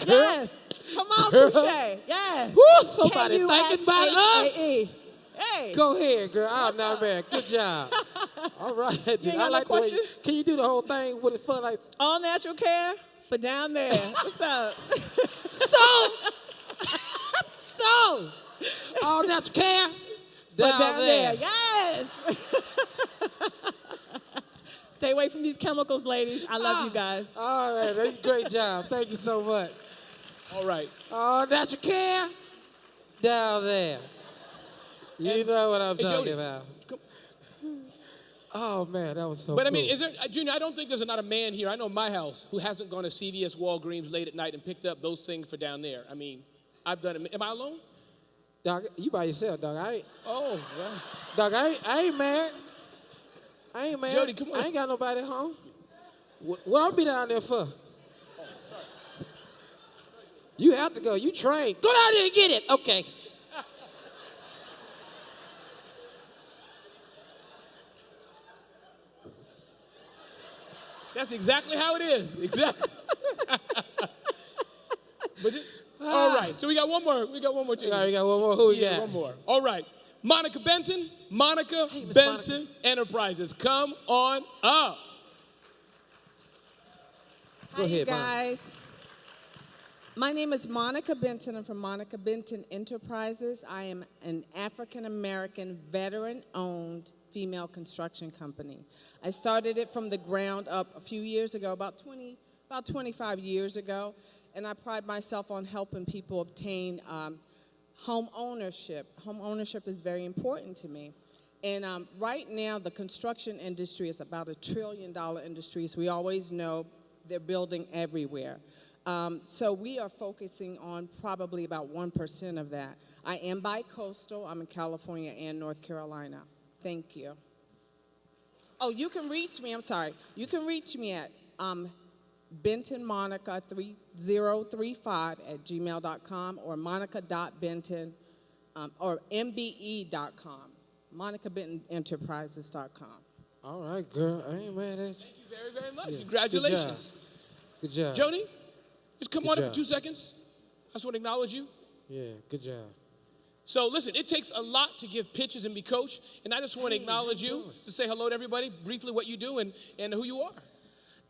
Girl. Yes. Come on, Girl. Couché. Yes. Woo, somebody thinking about us. K-U-S-H-A-E. Hey. Go ahead, girl. Oh, no, man. Good job. All right. Dude. You ain't I got like no the way. questions? Can you do the whole thing with it for like? All natural care for down there. What's up? So, all natural care down there. Yes. Stay away from these chemicals, ladies. I love you guys. All right. That's a great job. Thank you so much. All right. All natural care down there. You know what I'm Hey, talking Jody, about. Oh, man, that was so But I cool. mean, is there, Junior, I don't think there's not a man here. I know my house who hasn't gone to CVS, Walgreens late at night and picked up those things for down there. I mean, I've done it. Am I alone? Dog, you by yourself, dog. Oh, well. Dog, I ain't mad. I ain't mad. Jody, come on. I ain't got nobody at home. What I'll be down there for? You have to go. You trained. Go down there and get it. Okay. That's exactly how it is. Exactly. All right. So we got one more. We got one more. We got one more. Who we got? One more. All right. Monica Benton. Monica Hey, Miss Benton Monica. Enterprises. Come on up. Go ahead, Mom. guys. My name is Monica Benton. I'm from Monica Benton Enterprises. I am an African-American, veteran-owned female construction company. I started it from the ground up a few years ago, about 25 years ago, and I pride myself on helping people obtain home ownership. Home ownership is very important to me. And right now, the construction industry is about $1 trillion industry, so we always know they're building everywhere. So we are focusing on probably about 1% of that. I am bi-coastal. I'm in California and North Carolina. Thank you. Oh, you can reach me. I'm sorry. You can reach me at bentonmonica3035 or monica.benton or mbe.com. MonicaBentonEnterprises.com. All right, girl. I ain't mad at you. Thank you very, very much. Yeah. Congratulations. Good job. Jody, just come Good on up job. for 2 seconds. I just want to acknowledge you. Yeah, good job. So listen, it takes a lot to give pitches and be coached, and I just want to acknowledge you to say hello to everybody, briefly what you do and who you are.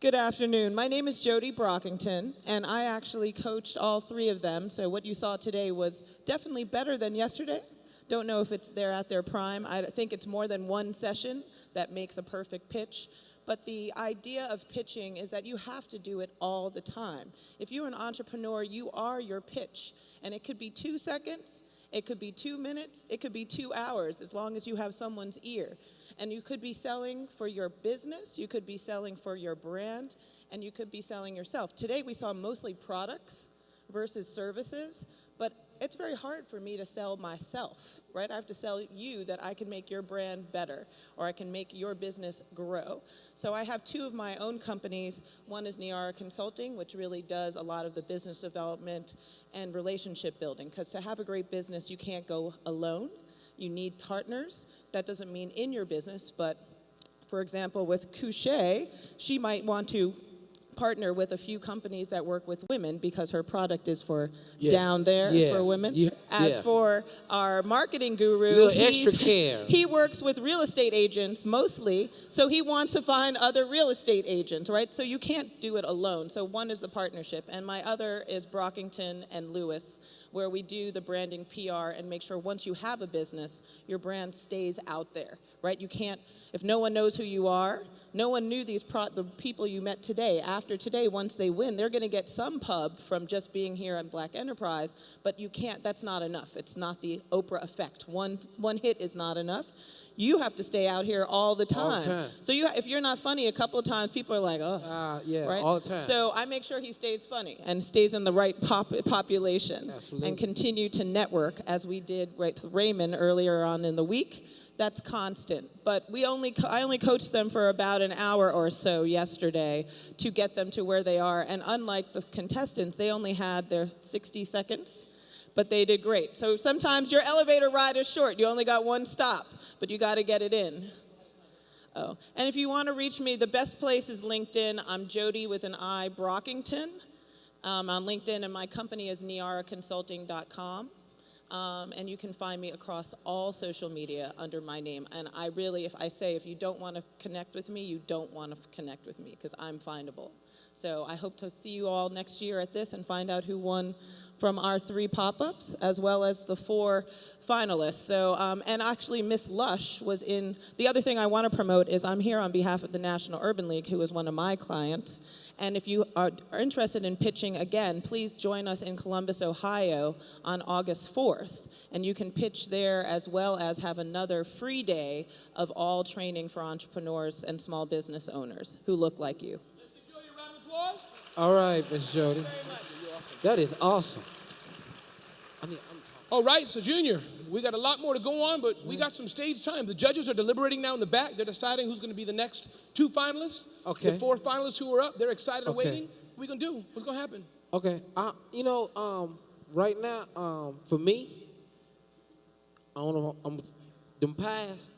Good afternoon. My name is Jody Brockington, and I actually coached all three of them. So what you saw today was definitely better than yesterday. Don't know if they're at their prime. I think it's more than one session that makes a perfect pitch. But the idea of pitching is that you have to do it all the time. If you're an entrepreneur, you are your pitch. And it could be 2 seconds, it could be 2 minutes, it could be 2 hours, as long as you have someone's ear. And you could be selling for your business, you could be selling for your brand, and you could be selling yourself. Today we saw mostly products versus services, but it's very hard for me to sell myself, right? I have to sell you that I can make your brand better, or I can make your business grow. So I have 2 of my own companies. One is Niara Consulting, which really does a lot of the business development and relationship building, because to have a great business, you can't go alone. You need partners. That doesn't mean in your business, but for example, with Couché, she might want to partner with a few companies that work with women because her product is for down there for women. As for our marketing guru, Little extra care. he works with real estate agents mostly, so he wants to find other real estate agents, right? So you can't do it alone. So one is the partnership, and my other is Brockington and Lewis, where we do the branding PR and make sure once you have a business, your brand stays out there, right? You can't, if no one knows who you are, no one knew the people you met today. After today, once they win, they're going to get some pub from just being here at Black Enterprise, but you can't, that's not enough. It's not the Oprah effect. One hit is not enough. You have to stay out here all the time. All the time. So if you're not funny a couple of times, people are like, oh. right? All the time. So I make sure he stays funny and stays in the right population. Absolutely. And continue to network as we did with Raymond earlier on in the week. That's constant. But I only coached them for about an hour or so yesterday to get them to where they are. And unlike the contestants, they only had their 60 seconds, but they did great. So sometimes your elevator ride is short. You only got one stop, but you got to get it in. Oh, and if you want to reach me, the best place is LinkedIn. I'm Jody with an I, Brockington, on LinkedIn, and my company is niaraconsulting.com. And you can find me across all social media under my name. And I really, if you don't want to connect with me, you don't want to connect with me because I'm findable. So I hope to see you all next year at this and find out who won from our 3 pop-ups, as well as the 4 finalists. So, and actually Miss Lush was in, the other thing I want to promote is I'm here on behalf of the National Urban League, who is one of my clients. And if you are interested in pitching again, please join us in Columbus, Ohio on August 4th. And you can pitch there as well as have another free day of all training for entrepreneurs and small business owners who look like you. All right, Miss Jody. That is awesome. All right, so Junior, we got a lot more to go on, but we got some stage time. The judges are deliberating now in the back. They're deciding who's going to be the next 2 finalists. Okay. The 4 finalists who are up, they're excited and waiting. What are we going to do? What's going to happen? Okay. Right now, for me, I don't know, them pies.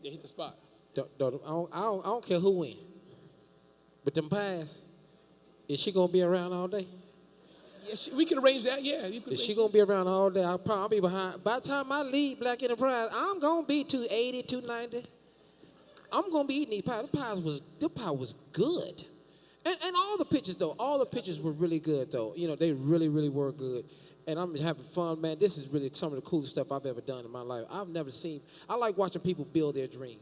They hit the spot. I don't care who wins. But them pies, is she gonna be around all day? Yes, we can arrange that. Yeah, you can. Is she gonna be around all day? I'll be behind. By the time I leave Black Enterprise, I'm gonna be 280, 290. I'm gonna be eating these pies. The pie was good, and all the pictures though. All the pictures were really good though. You know, they really, really were good. And I'm having fun, man. This is really some of the coolest stuff I've ever done in my life. I've never seen. I like watching people build their dream.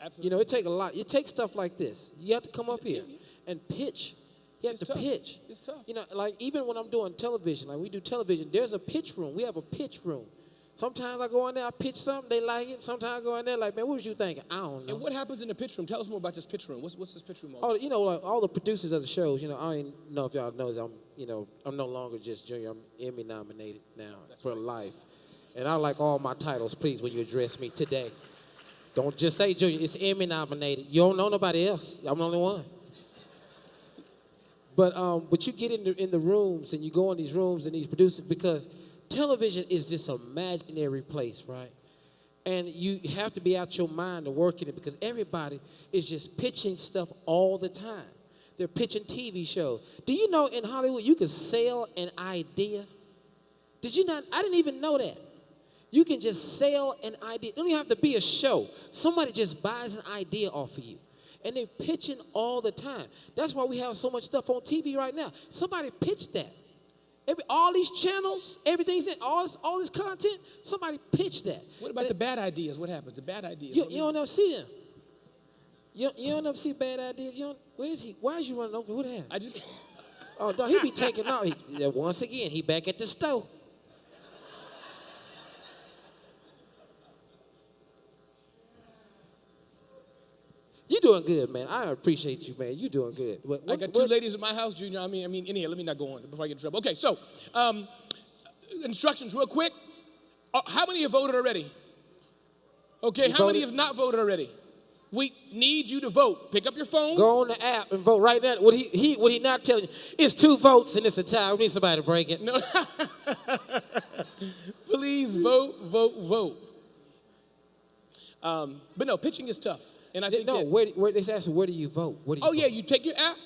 Absolutely. You know, it takes a lot. It takes stuff like this. You have to come up here and pitch. You have to pitch. It's tough. You know, like even when I'm doing television, like we do television, there's a pitch room. We have a pitch room. Sometimes I go in there, I pitch something, they like it. Sometimes I go in there like, man, what was you thinking? I don't know. And what happens in the pitch room? Tell us more about this pitch room. What's this pitch room all Oh, about? you know, like all the producers of the shows, you know, I don't know if y'all know that I'm no longer just junior. I'm Emmy nominated now for life. And I like all my titles, please, when you address me today. Don't just say junior, it's Emmy nominated. You don't know nobody else. I'm the only one. But you get in the rooms and you go in these rooms and these producers because television is this imaginary place, right? And you have to be out your mind to work in it because everybody is just pitching stuff all the time. They're pitching TV shows. Do you know in Hollywood you can sell an idea? Did you not? I didn't even know that. You can just sell an idea. It don't even have to be a show. Somebody just buys an idea off of you. and they're pitching all the time. That's why we have so much stuff on TV right now. Somebody pitched that. All these channels, everything's in, all this content, somebody pitched that. What about the bad ideas? What happens? The bad ideas. You don't ever see them. You don't ever see bad ideas. Where is he? Why is you running over? What happened? I just. Oh, no, he be taking out. Once again, he back at the store. You doing good, man. I appreciate you, man. You doing good. I got two ladies in my house, Junior. I mean, in here. Let me not go on before I get in trouble. Okay, so instructions real quick. How many have voted already? Okay, how many have not voted already? We need you to vote. Pick up your phone. Go on the app and vote right now. What he not telling you? It's 2 votes and it's a tie. We need somebody to break it. No. Please vote, vote, vote. But no, pitching is tough. And I think where they asking, where do you vote? Yeah, you take your app,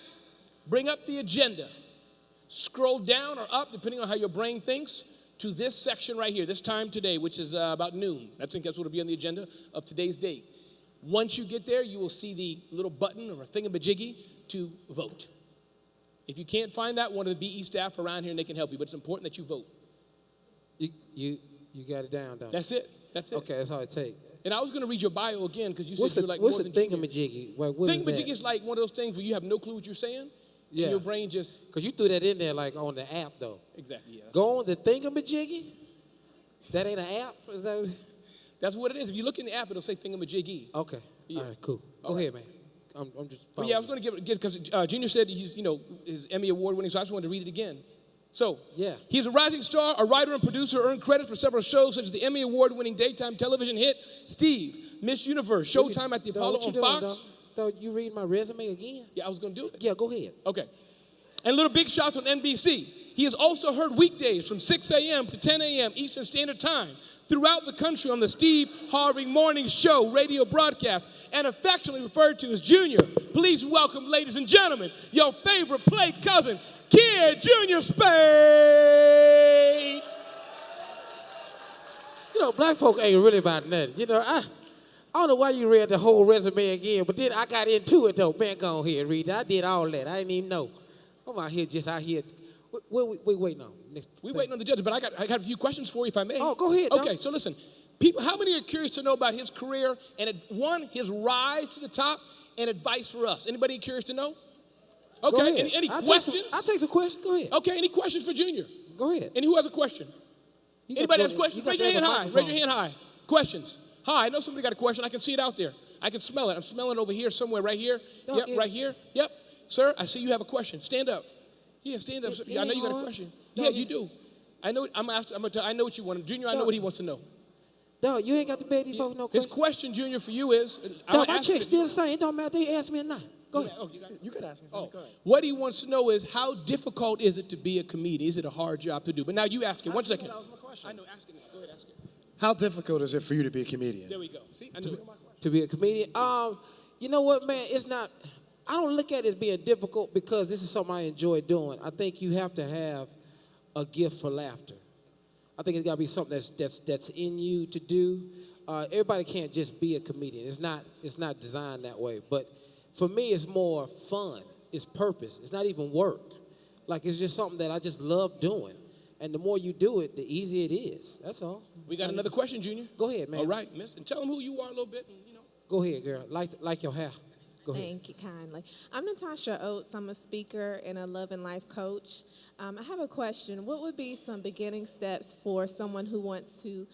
bring up the agenda, scroll down or up, depending on how your brain thinks, to this section right here, this time today, which is about noon. I think that's what will be on the agenda of today's date. Once you get there, you will see the little button or a thingamajiggy to vote. If you can't find that, one of the BE staff around here and they can help you, but it's important that you vote. You got it down, don't you? That's it. That's it. Okay, that's all it takes. And I was going to read your bio again because you said you're like what's more the than thingamajiggy? Thingamajiggy is like one of those things where you have no clue what you're saying. Yeah. And your brain just... Because you threw that in there like on the app, though. Exactly, yeah. Go on the thingamajiggy? That ain't an app? That's what it is. If you look in the app, it'll say thingamajiggy. Okay. Yeah. All right, cool. Go ahead, man. I'm just... But yeah, I was going to give it, because Junior said he's, his Emmy Award winning, so I just wanted to read it again. So, yeah. He's a rising star, a writer and producer, earned credit for several shows such as the Emmy Award-winning daytime television hit Steve, Miss Universe, Showtime at the Apollo on Fox. You read my resume again? Yeah, I was going to do it. Yeah, go ahead. Okay. And Little Big Shots on NBC. He is also heard weekdays from 6 a.m. to 10 a.m. Eastern Standard Time throughout the country on the Steve Harvey Morning Show radio broadcast and affectionately referred to as Junior. Please welcome, ladies and gentlemen, your favorite play cousin, Kid Junior Spade. Black folk ain't really about nothing. I don't know why you read the whole resume again, but then I got into it, though. Man, go on here and read it. I did all that. I didn't even know. I'm out here. What we waiting on? We waiting on the judges, but I got a few questions for you, if I may. Oh, go ahead. Okay, so listen. People, how many are curious to know about his career and, his rise to the top and advice for us? Anybody curious to know? Okay, any questions? I'll take some questions. Go ahead. Okay, any questions for Junior? Go ahead. And who has a question? Anybody has questions? Raise your hand high. Raise your hand high. Questions. Hi, I know somebody got a question. I can see it out there. I can smell it. I'm smelling it over here somewhere, right here. Right here. Yep. Sir, I see you have a question. Stand up. Yeah, stand up. I know you got a question. Yeah, you do. I know. I know what you want. Junior, I know what he wants to know. No, you ain't got to beg these folks no His question. question, Junior, for you is... No, my check's still the same. It don't matter. They ask me or not. Go ahead. You could ask me. Go ahead. What he wants to know is how difficult is it to be a comedian? Is it a hard job to do? But now you ask it. 1 second. That was my question. I know. Ask it. Go ahead. Ask it. How difficult is it for you to be a comedian? There we go. See, I knew it. To be a comedian? You know what, man? It's not... I don't look at it as being difficult because this is something I enjoy doing. I think you have to have a gift for laughter. I think it's got to be something that's in you to do. Everybody can't just be a comedian. It's not designed that way. But for me, it's more fun. It's purpose. It's not even work. Like, it's just something that I just love doing. And the more you do it, the easier it is. That's all. We got another question, Junior. Go ahead, man. All right, miss. And tell them who you are a little bit. Go ahead, girl. Like your hair. Go ahead. Thank you kindly. I'm Natasha Oates. I'm a speaker and a love and life coach. I have a question. What would be some beginning steps for someone who wants to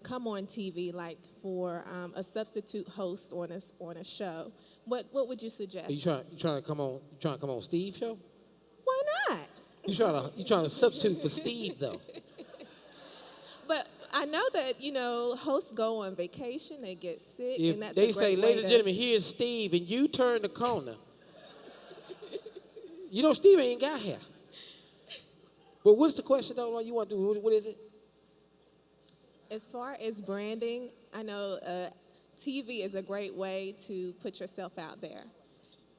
come on TV, like for a substitute host on a show? What would you suggest? You trying to come on Steve's show? Why not? You trying to substitute for Steve though? But I know that, hosts go on vacation, they get sick, If and that's they a great say, way ladies and gentlemen, here's Steve, and you turn the corner. Steve ain't got hair. But what's the question, though? You want to do? What is it? As far as branding, I know TV is a great way to put yourself out there.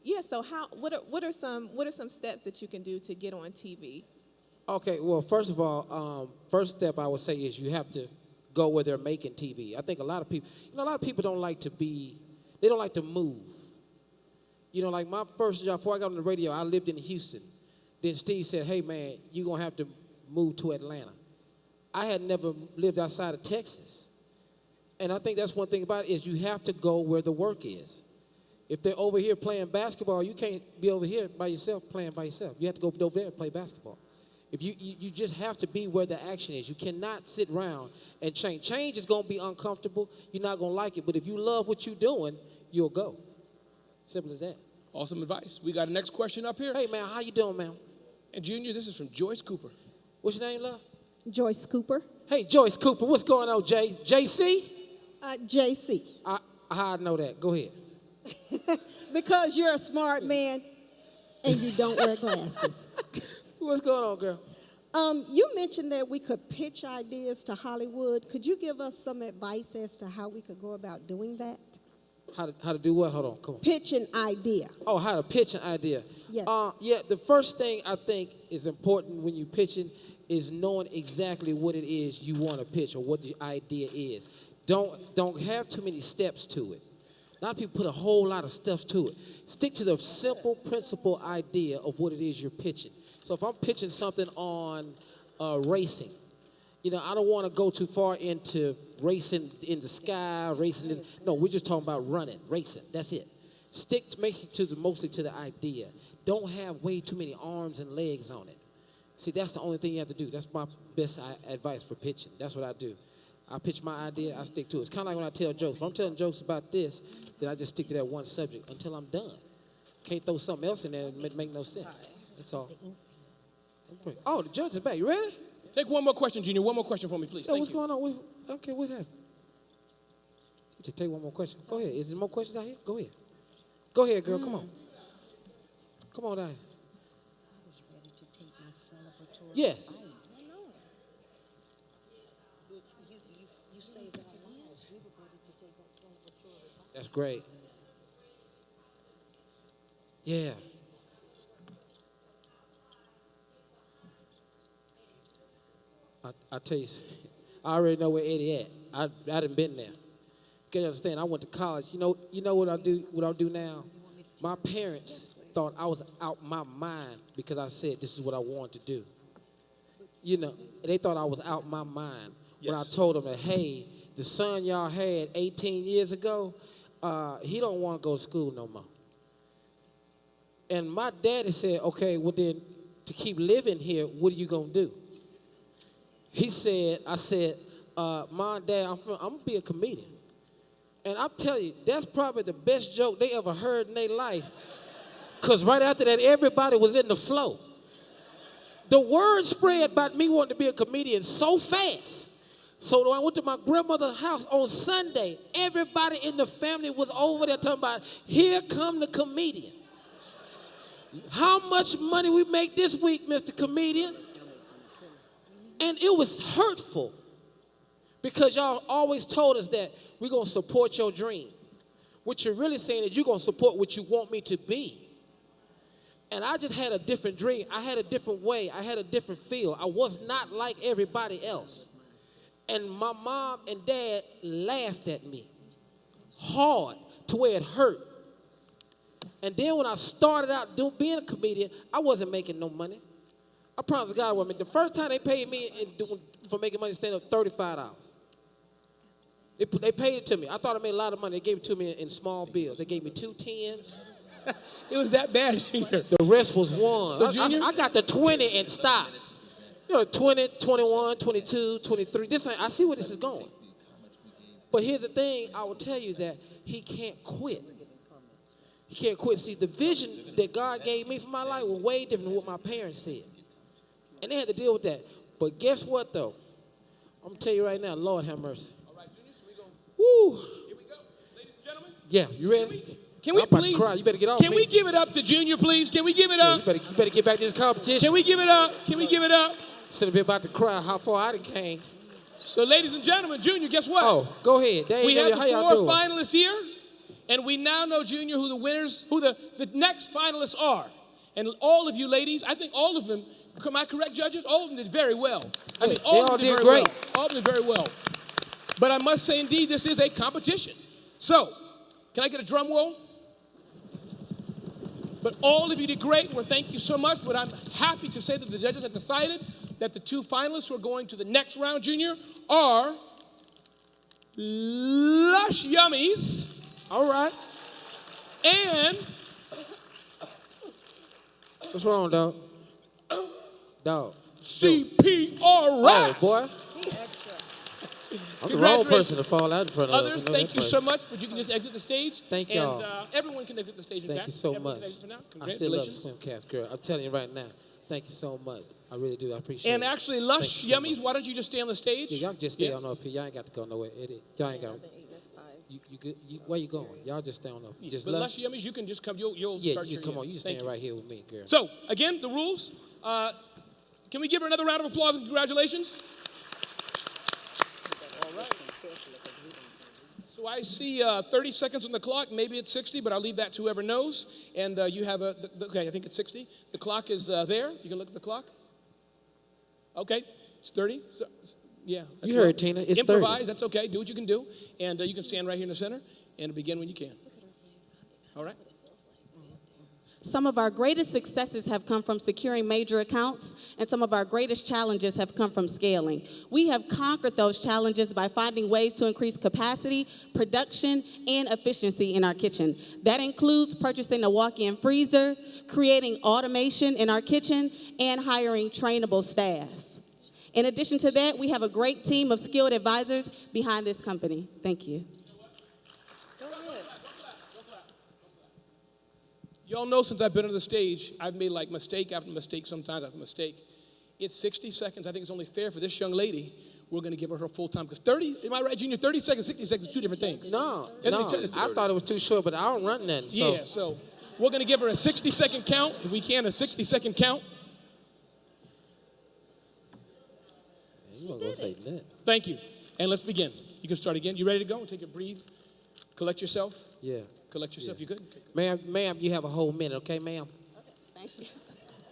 Yeah. So what are some steps that you can do to get on TV? Okay. Well, first of all, first step I would say is you have to go where they're making TV. I think a lot of people don't like to move. You know, like my first job, before I got on the radio, I lived in Houston. Then Steve said, hey, man, you're going to have to move to Atlanta. I had never lived outside of Texas. And I think that's one thing about it is you have to go where the work is. If they're over here playing basketball, you can't be over here by yourself playing by yourself. You have to go over there and play basketball. If you just have to be where the action is. You cannot sit around and change. Change is going to be uncomfortable. You're not going to like it. But if you love what you're doing, you'll go. Simple as that. Awesome advice. We got the next question up here. Hey, man, how you doing, man? And Junior, this is from Joyce Cooper. What's your name, love? Joyce Cooper. Hey, Joyce Cooper. What's going on, JC? JC. How I know that? Go ahead. Because you're a smart man and you don't wear glasses. What's going on, girl? You mentioned that we could pitch ideas to Hollywood. Could you give us some advice as to how we could go about doing that? How to do what? Hold on, come on. Pitch an idea. Oh, how to pitch an idea. Yes. Yeah, the first thing I think is important when you're pitching is knowing exactly what it is you want to pitch or what the idea is. Don't have too many steps to it. A lot of people put a whole lot of stuff to it. Stick to the simple principle idea of what it is you're pitching. So if I'm pitching something on racing, you know, I don't want to go too far into racing in the sky, no, we're just talking about running, racing. That's it. Mostly to the idea. Don't have way too many arms and legs on it. See, that's the only thing you have to do. That's my best advice for pitching. That's what I do. I pitch my idea, I stick to it. It's kind of like when I tell jokes. If I'm telling jokes about this, then I just stick to that one subject until I'm done. Can't throw something else in there and make no sense. That's all. Oh, the judge is back. You ready? Take one more question, Junior. One more question for me, please. Thank What's you. going on? Okay, what happened? Just take one more question. Go ahead. Is there more questions out here? Go ahead. Go ahead, girl. Come on. Come on down here. Yes. That's great. Yeah. I tell you, I already know where Eddie at. I done been there. You gotta understand, I went to college. You know what I do now? My parents thought I was out my mind because I said this is what I wanted to do. You know, they thought I was out my mind when I told them that, hey, the son y'all had 18 years ago, he don't want to go to school no more. And my daddy said, okay, well then, to keep living here, what are you going to do? I said, Mom, Dad, I'm going to be a comedian. And I'm telling you, that's probably the best joke they ever heard in their life. Because right after that, everybody was in the flow. The word spread about me wanting to be a comedian so fast. So when I went to my grandmother's house on Sunday, everybody in the family was over there talking about, here come the comedian. How much money we make this week, Mr. Comedian? And it was hurtful because y'all always told us that we're going to support your dream. What you're really saying is you're going to support what you want me to be. And I just had a different dream. I had a different way. I had a different feel. I was not like everybody else. And my mom and dad laughed at me hard to where it hurt. And then when I started out being a comedian, I wasn't making no money. I promise God, the first time they paid me for making money stand up, $35. They paid it to me. I thought I made a lot of money. They gave it to me in small bills. They gave me 2 10s. It was that bad, Junior. The rest was 1. So, Junior? I got the 20 and stopped. 20, 21, 22, 23. I see where this is going. But here's the thing. I will tell you that he can't quit. He can't quit. See, the vision that God gave me for my life was way different than what my parents said. And they had to deal with that. But guess what, though? I'm going to tell you right now, Lord have mercy. All right, Junior, so we go. Woo. Here we go. Ladies and gentlemen. Yeah, you ready? Can we please? Cry. You better get off Can me. we give it up to Junior, please? Can we give it up? You better get back to this competition. Can we give it up? Can we give it up? Instead of being about to cry how far I done came. So, ladies and gentlemen, Junior, guess what? Oh, go ahead. We have the 4 finalists here, and we now know, Junior, who the next finalists are. And all of you ladies, I think all of them, am I correct, judges? All of them did very well. I mean, all of them did very well. All of them did very well. But I must say, indeed, this is a competition. So, can I get a drum roll? But all of you did great. Well, thank you so much. But I'm happy to say that the judges have decided that the 2 finalists who are going to the next round, Junior, are Lush Yummies. All right. And what's wrong, dog? Dog. CPR Oh, boy. I'm the wrong person to fall out in front of. Others, thank you so much, but you can just exit the stage. Thank y'all. And everyone can exit the stage. Thank you so much. For now. I still love Congratulations. Swim Cats, girl. I'm telling you right now. Thank you so much. I really do. I appreciate it. And actually, Lush Yummies, why don't you just stay on the stage? Yeah, y'all just stay on up here. Y'all ain't got to go nowhere. Y'all ain't got. You good? Where you going? Y'all just stay on up. Just But Lush Yummies, you can just come. You'll yeah, start you your come year. on. You just Thank stand right here with me, girl. So again, the rules. Can we give her another round of applause and congratulations? All right. So I see 30 seconds on the clock. Maybe it's 60, but I'll leave that to whoever knows. And you have okay, I think it's 60. The clock is there. You can look at the clock. Okay, it's 30. So, yeah. You heard, Tina. It's 30. Improvise. That's okay. Do what you can do. And you can stand right here in the center and begin when you can. All right. Some of our greatest successes have come from securing major accounts, and some of our greatest challenges have come from scaling. We have conquered those challenges by finding ways to increase capacity, production, and efficiency in our kitchen. That includes purchasing a walk-in freezer, creating automation in our kitchen, and hiring trainable staff. In addition to that, we have a great team of skilled advisors behind this company. Thank you. Y'all know since I've been on the stage, I've made like mistake after mistake, sometimes after mistake. It's 60 seconds. I think it's only fair for this young lady. We're going to give her her full time. Because 30, am I right, Junior? 30 seconds, 60 seconds, 2 different things. No. I thought it was too short, but I don't run nothing. So. Yeah, so we're going to give her a 60-second count. If we can, a 60-second count. You weren't gonna say that. Thank you. And let's begin. You can start again. You ready to go? Take a breathe. Collect yourself. Yeah. Collect yourself. You good? Ma'am, you have a whole minute, okay, ma'am? Okay, thank you.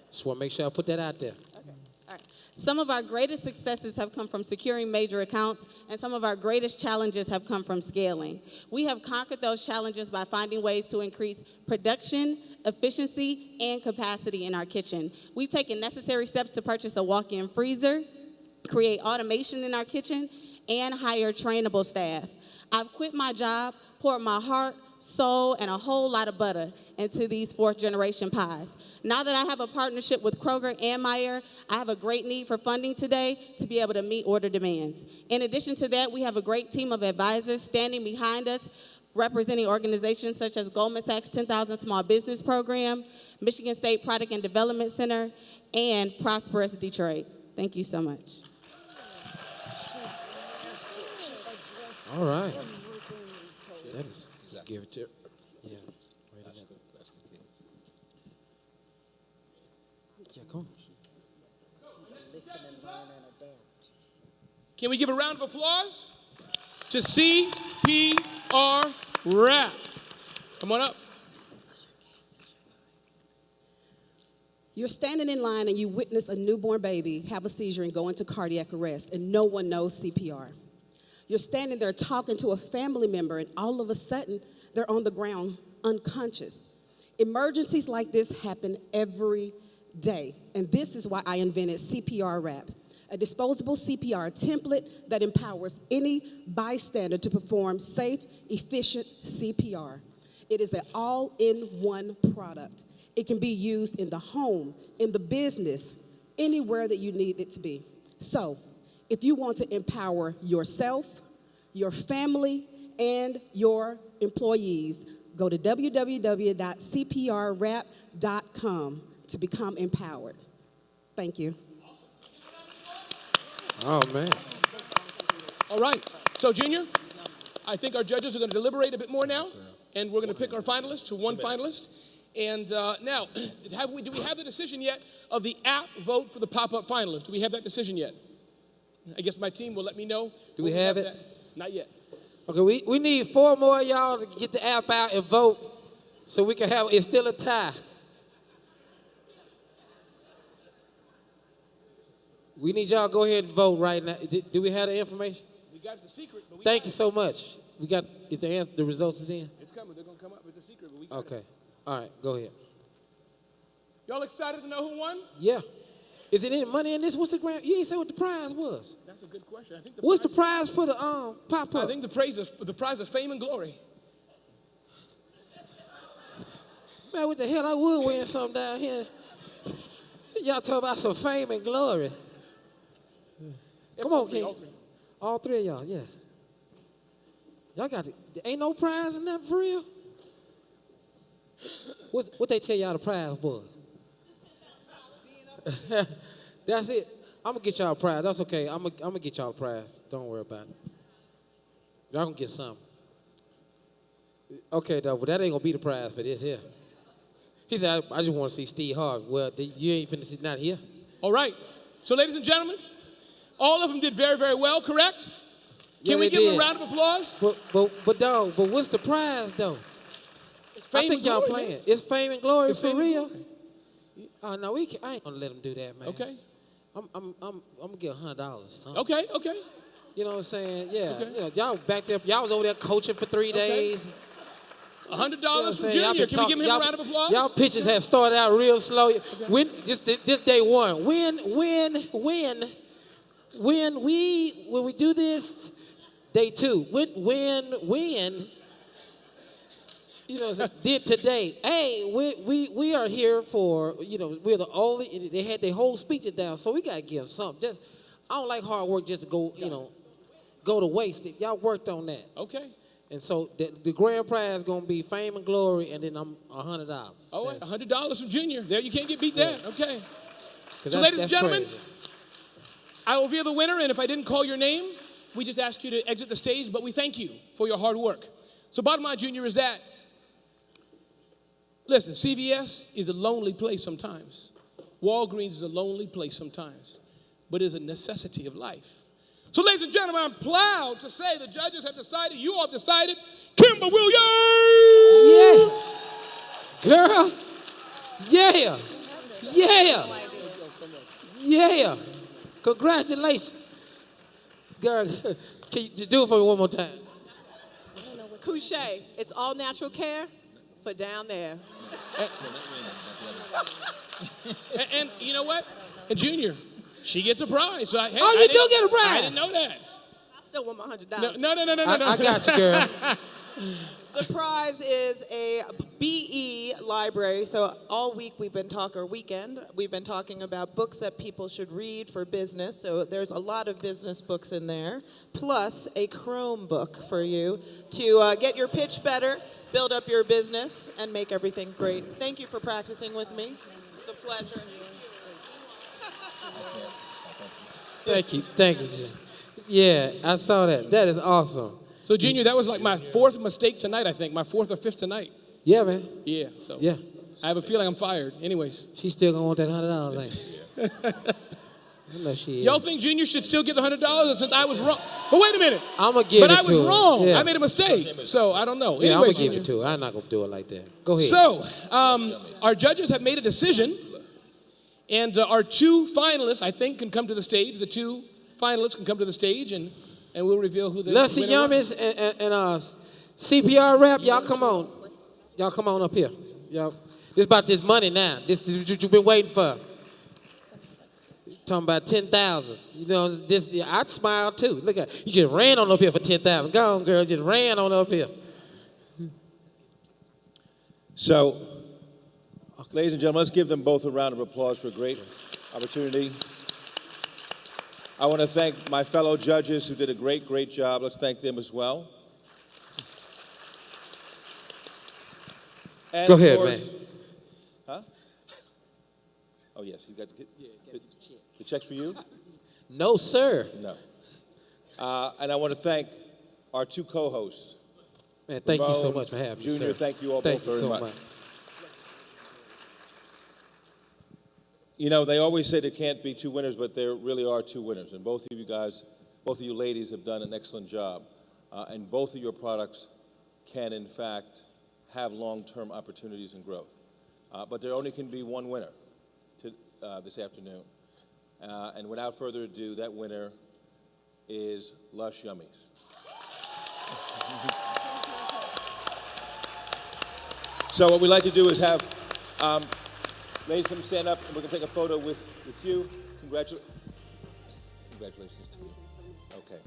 Just want to make sure I put that out there. Okay, all right. Some of our greatest successes have come from securing major accounts, and some of our greatest challenges have come from scaling. We have conquered those challenges by finding ways to increase production, efficiency, and capacity in our kitchen. We've taken necessary steps to purchase a walk-in freezer, create automation in our kitchen, and hire trainable staff. I've quit my job, poured my heart, soul, and a whole lot of butter into these 4th-generation pies. Now that I have a partnership with Kroger and Meijer, I have a great need for funding today to be able to meet order demands. In addition to that, we have a great team of advisors standing behind us, representing organizations such as Goldman Sachs 10,000 Small Business Program, Michigan State Product and Development Center, and Prosperous Detroit. Thank you so much. All right. That is, give it to her. Yeah. Yeah, come on. Can we give a round of applause to CPR Rap? Come on up. You're standing in line and you witness a newborn baby have a seizure and go into cardiac arrest, and no one knows CPR. You're standing there talking to a family member, and all of a sudden, they're on the ground unconscious. Emergencies like this happen every day, and this is why I invented CPR Rap, a disposable CPR template that empowers any bystander to perform safe, efficient CPR. It is an all-in-one product. It can be used in the home, in the business, anywhere that you need it to be. So, if you want to empower yourself, your family, and your employees, go to www.cprrap.com to become empowered. Thank you. Oh, man. All right. So, Junior, I think our judges are going to deliberate a bit more now, and we're going to pick our finalists to one finalist. And now, do we have the decision yet of the app vote for the pop-up finalist? Do we have that decision yet? I guess my team will let me know. Do we have it? That. Not yet. Okay, we need 4 more of y'all to get the app out and vote so we can have, it's still a tie. We need y'all to go ahead and vote right now. Do we have the information? We got it's a secret, but Thank you so much. Is the results is in? It's coming. They're going to come up. It's a secret, but we got Okay. All right, go ahead. Y'all excited to know who won? Yeah. Is it any money in this? What's the grand? You didn't say what the prize was. That's a good question. I think What's the prize for the pop-up? I think the prize is fame and glory. Man, what the hell? I would win something down here. Y'all talk about some fame and glory. Come on, King. All three of y'all, yeah. Y'all got it. Ain't no prize in that for real? What they tell y'all the prize was? That's it. I'm gonna get y'all a prize. That's okay. I'm gonna get y'all a prize. Don't worry about it. Y'all gonna get something. Okay, though, but that ain't gonna be the prize for this here. He said, I just want to see Steve Harvey. Well, you ain't finna see not here. All right. So, ladies and gentlemen, all of them did very, very well, correct? Can we give them a round of applause? But what's the prize, though? It's fame I think and y'all glory, playing. man. It's fame and glory It's for fame and real. glory. Oh, no, I ain't gonna let them do that, man. Okay. I'm gonna get $100. Okay. You know what I'm saying? Yeah. Okay. You know, y'all back there. Y'all was over there coaching for 3 days. $100 from Junior. Can we give him a round of applause? Y'all pitches had started out real slow. When this day one. When we do this, day two. When you know, did today. Hey, we are here for, you know, we're the only, they had their whole speeches down, so we got to give them something. Just, I don't like hard work just to go, you know, go to waste. Y'all worked on that. Okay. And so the grand prize is going to be fame and glory, and then I'm $100. All right, $100 from Junior. There, you can't get beat that. Okay. So, that's- ladies and that's gentlemen, crazy. I will reveal the winner, and if I didn't call your name, we just ask you to exit the stage, but we thank you for your hard work. So bottom line, Junior, is that, listen, CVS is a lonely place sometimes. Walgreens is a lonely place sometimes, but it is a necessity of life. So ladies and gentlemen, I'm proud to say the judges have decided, you all decided, Kimber Williams! Yeah. Girl. Yeah. Yeah. Yeah. Congratulations. Girl, can you do it for me one more time? Couche, it's all natural care for down there. And you know what? And Junior, she gets a prize. So You do get a prize. I didn't know that. I still want my $100. No. I got you, girl. The prize is a BE library. So all week we've been talking, or weekend, we've been talking about books that people should read for business. So there's a lot of business books in there, plus a Chromebook for you to get your pitch better, build up your business, and make everything great. Thank you for practicing with me. It's a pleasure. Thank you, Jim. Yeah, I saw that. That is awesome. So Junior, that was like my fourth mistake tonight, I think. My fourth or fifth tonight. Yeah, man. Yeah, so. Yeah. I have a feeling I'm fired. Anyways. She's still gonna want that $100, ain't she? I know she is. Y'all think Junior should still get the $100 since I was wrong? But wait a minute. I'm gonna give it to her. But I was wrong. Yeah. I made a mistake. So I don't know. Yeah, I'm Anyways, gonna give it to her. I'm not gonna do it like that. Go ahead. So, our judges have made a decision, and our two finalists, I think, can come to the stage. The two finalists can come to the stage, and we'll reveal who the Lusty winner was. Yummies and CPR rap, y'all come on. Y'all come on up here. Y'all, this about this money now. This is what you've been waiting for. Talking about 10,000. You know, this I'd smile too. Look at you just ran on up here for 10,000. Go on, girl, just ran on up here. So, ladies and gentlemen, let's give them both a round of applause for a great opportunity. I want to thank my fellow judges who did a great job. Let's thank them as well. And Go of ahead, course- man. Huh? Oh, yes, you got the checks for you? No, sir. No. And I want to thank our two co-hosts. Man, thank you so Ramon, much for having me, Junior, sir. thank you all Thank both you very so much. much. You know, they always say there can't be two winners, but there really are two winners. And both of you guys, both of you ladies have done an excellent job. And both of your products can, in fact, have long-term opportunities and growth. But there only can be one winner this afternoon. And without further ado, that winner is Lush Yummies. So what we like to do is have Ladies, come stand up, and we're going to take a photo with you. Congratulations to you. Okay.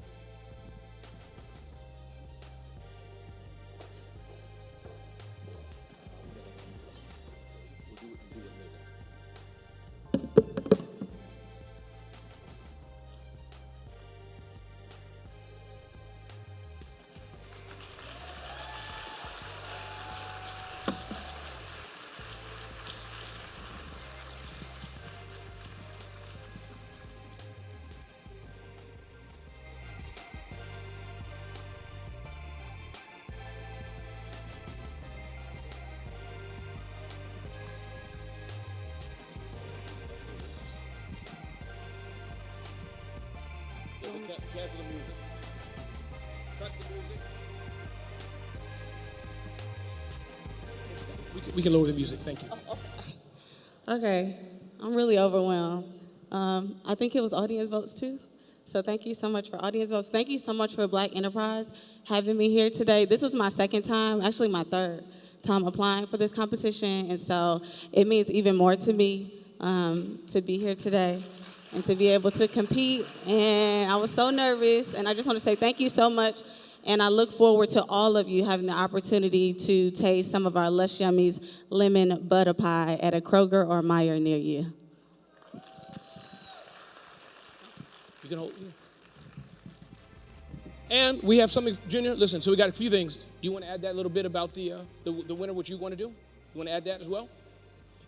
Cancel the music. Cut the music. We can lower the music. Thank you. Okay, I'm really overwhelmed. I think it was audience votes too. So thank you so much for audience votes. Thank you so much for Black Enterprise having me here today. This was my second time, actually my third time applying for this competition. And so it means even more to me to be here today and to be able to compete. And I was so nervous, and I just want to say thank you so much. And I look forward to all of you having the opportunity to taste some of our Lush Yummies lemon butter pie at a Kroger or Meijer near you. You can hold. And we have something, Junior. Listen, so we got a few things. Do you want to add that little bit about the winner, what you want to do? You want to add that as well?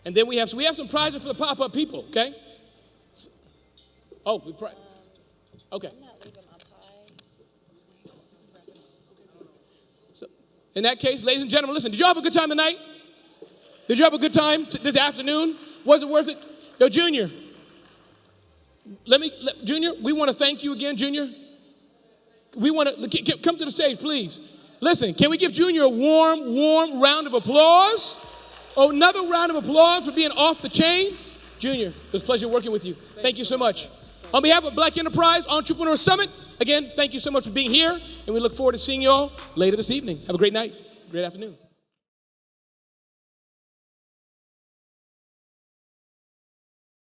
And then we have some prizes for the pop-up people, okay? Okay. So, in that case, ladies and gentlemen, listen, did you have a good time tonight? Did you have a good time this afternoon? Was it worth it? Yo, Junior, Junior, we want to thank you again, Junior. We want to, come to the stage, please. Listen, can we give Junior a warm round of applause? Oh, another round of applause for being off the chain. Junior, it was a pleasure working with you. Thank you so much. On behalf of Black Enterprise Entrepreneur Summit, again, thank you so much for being here, and we look forward to seeing you all later this evening. Have a great night, great afternoon.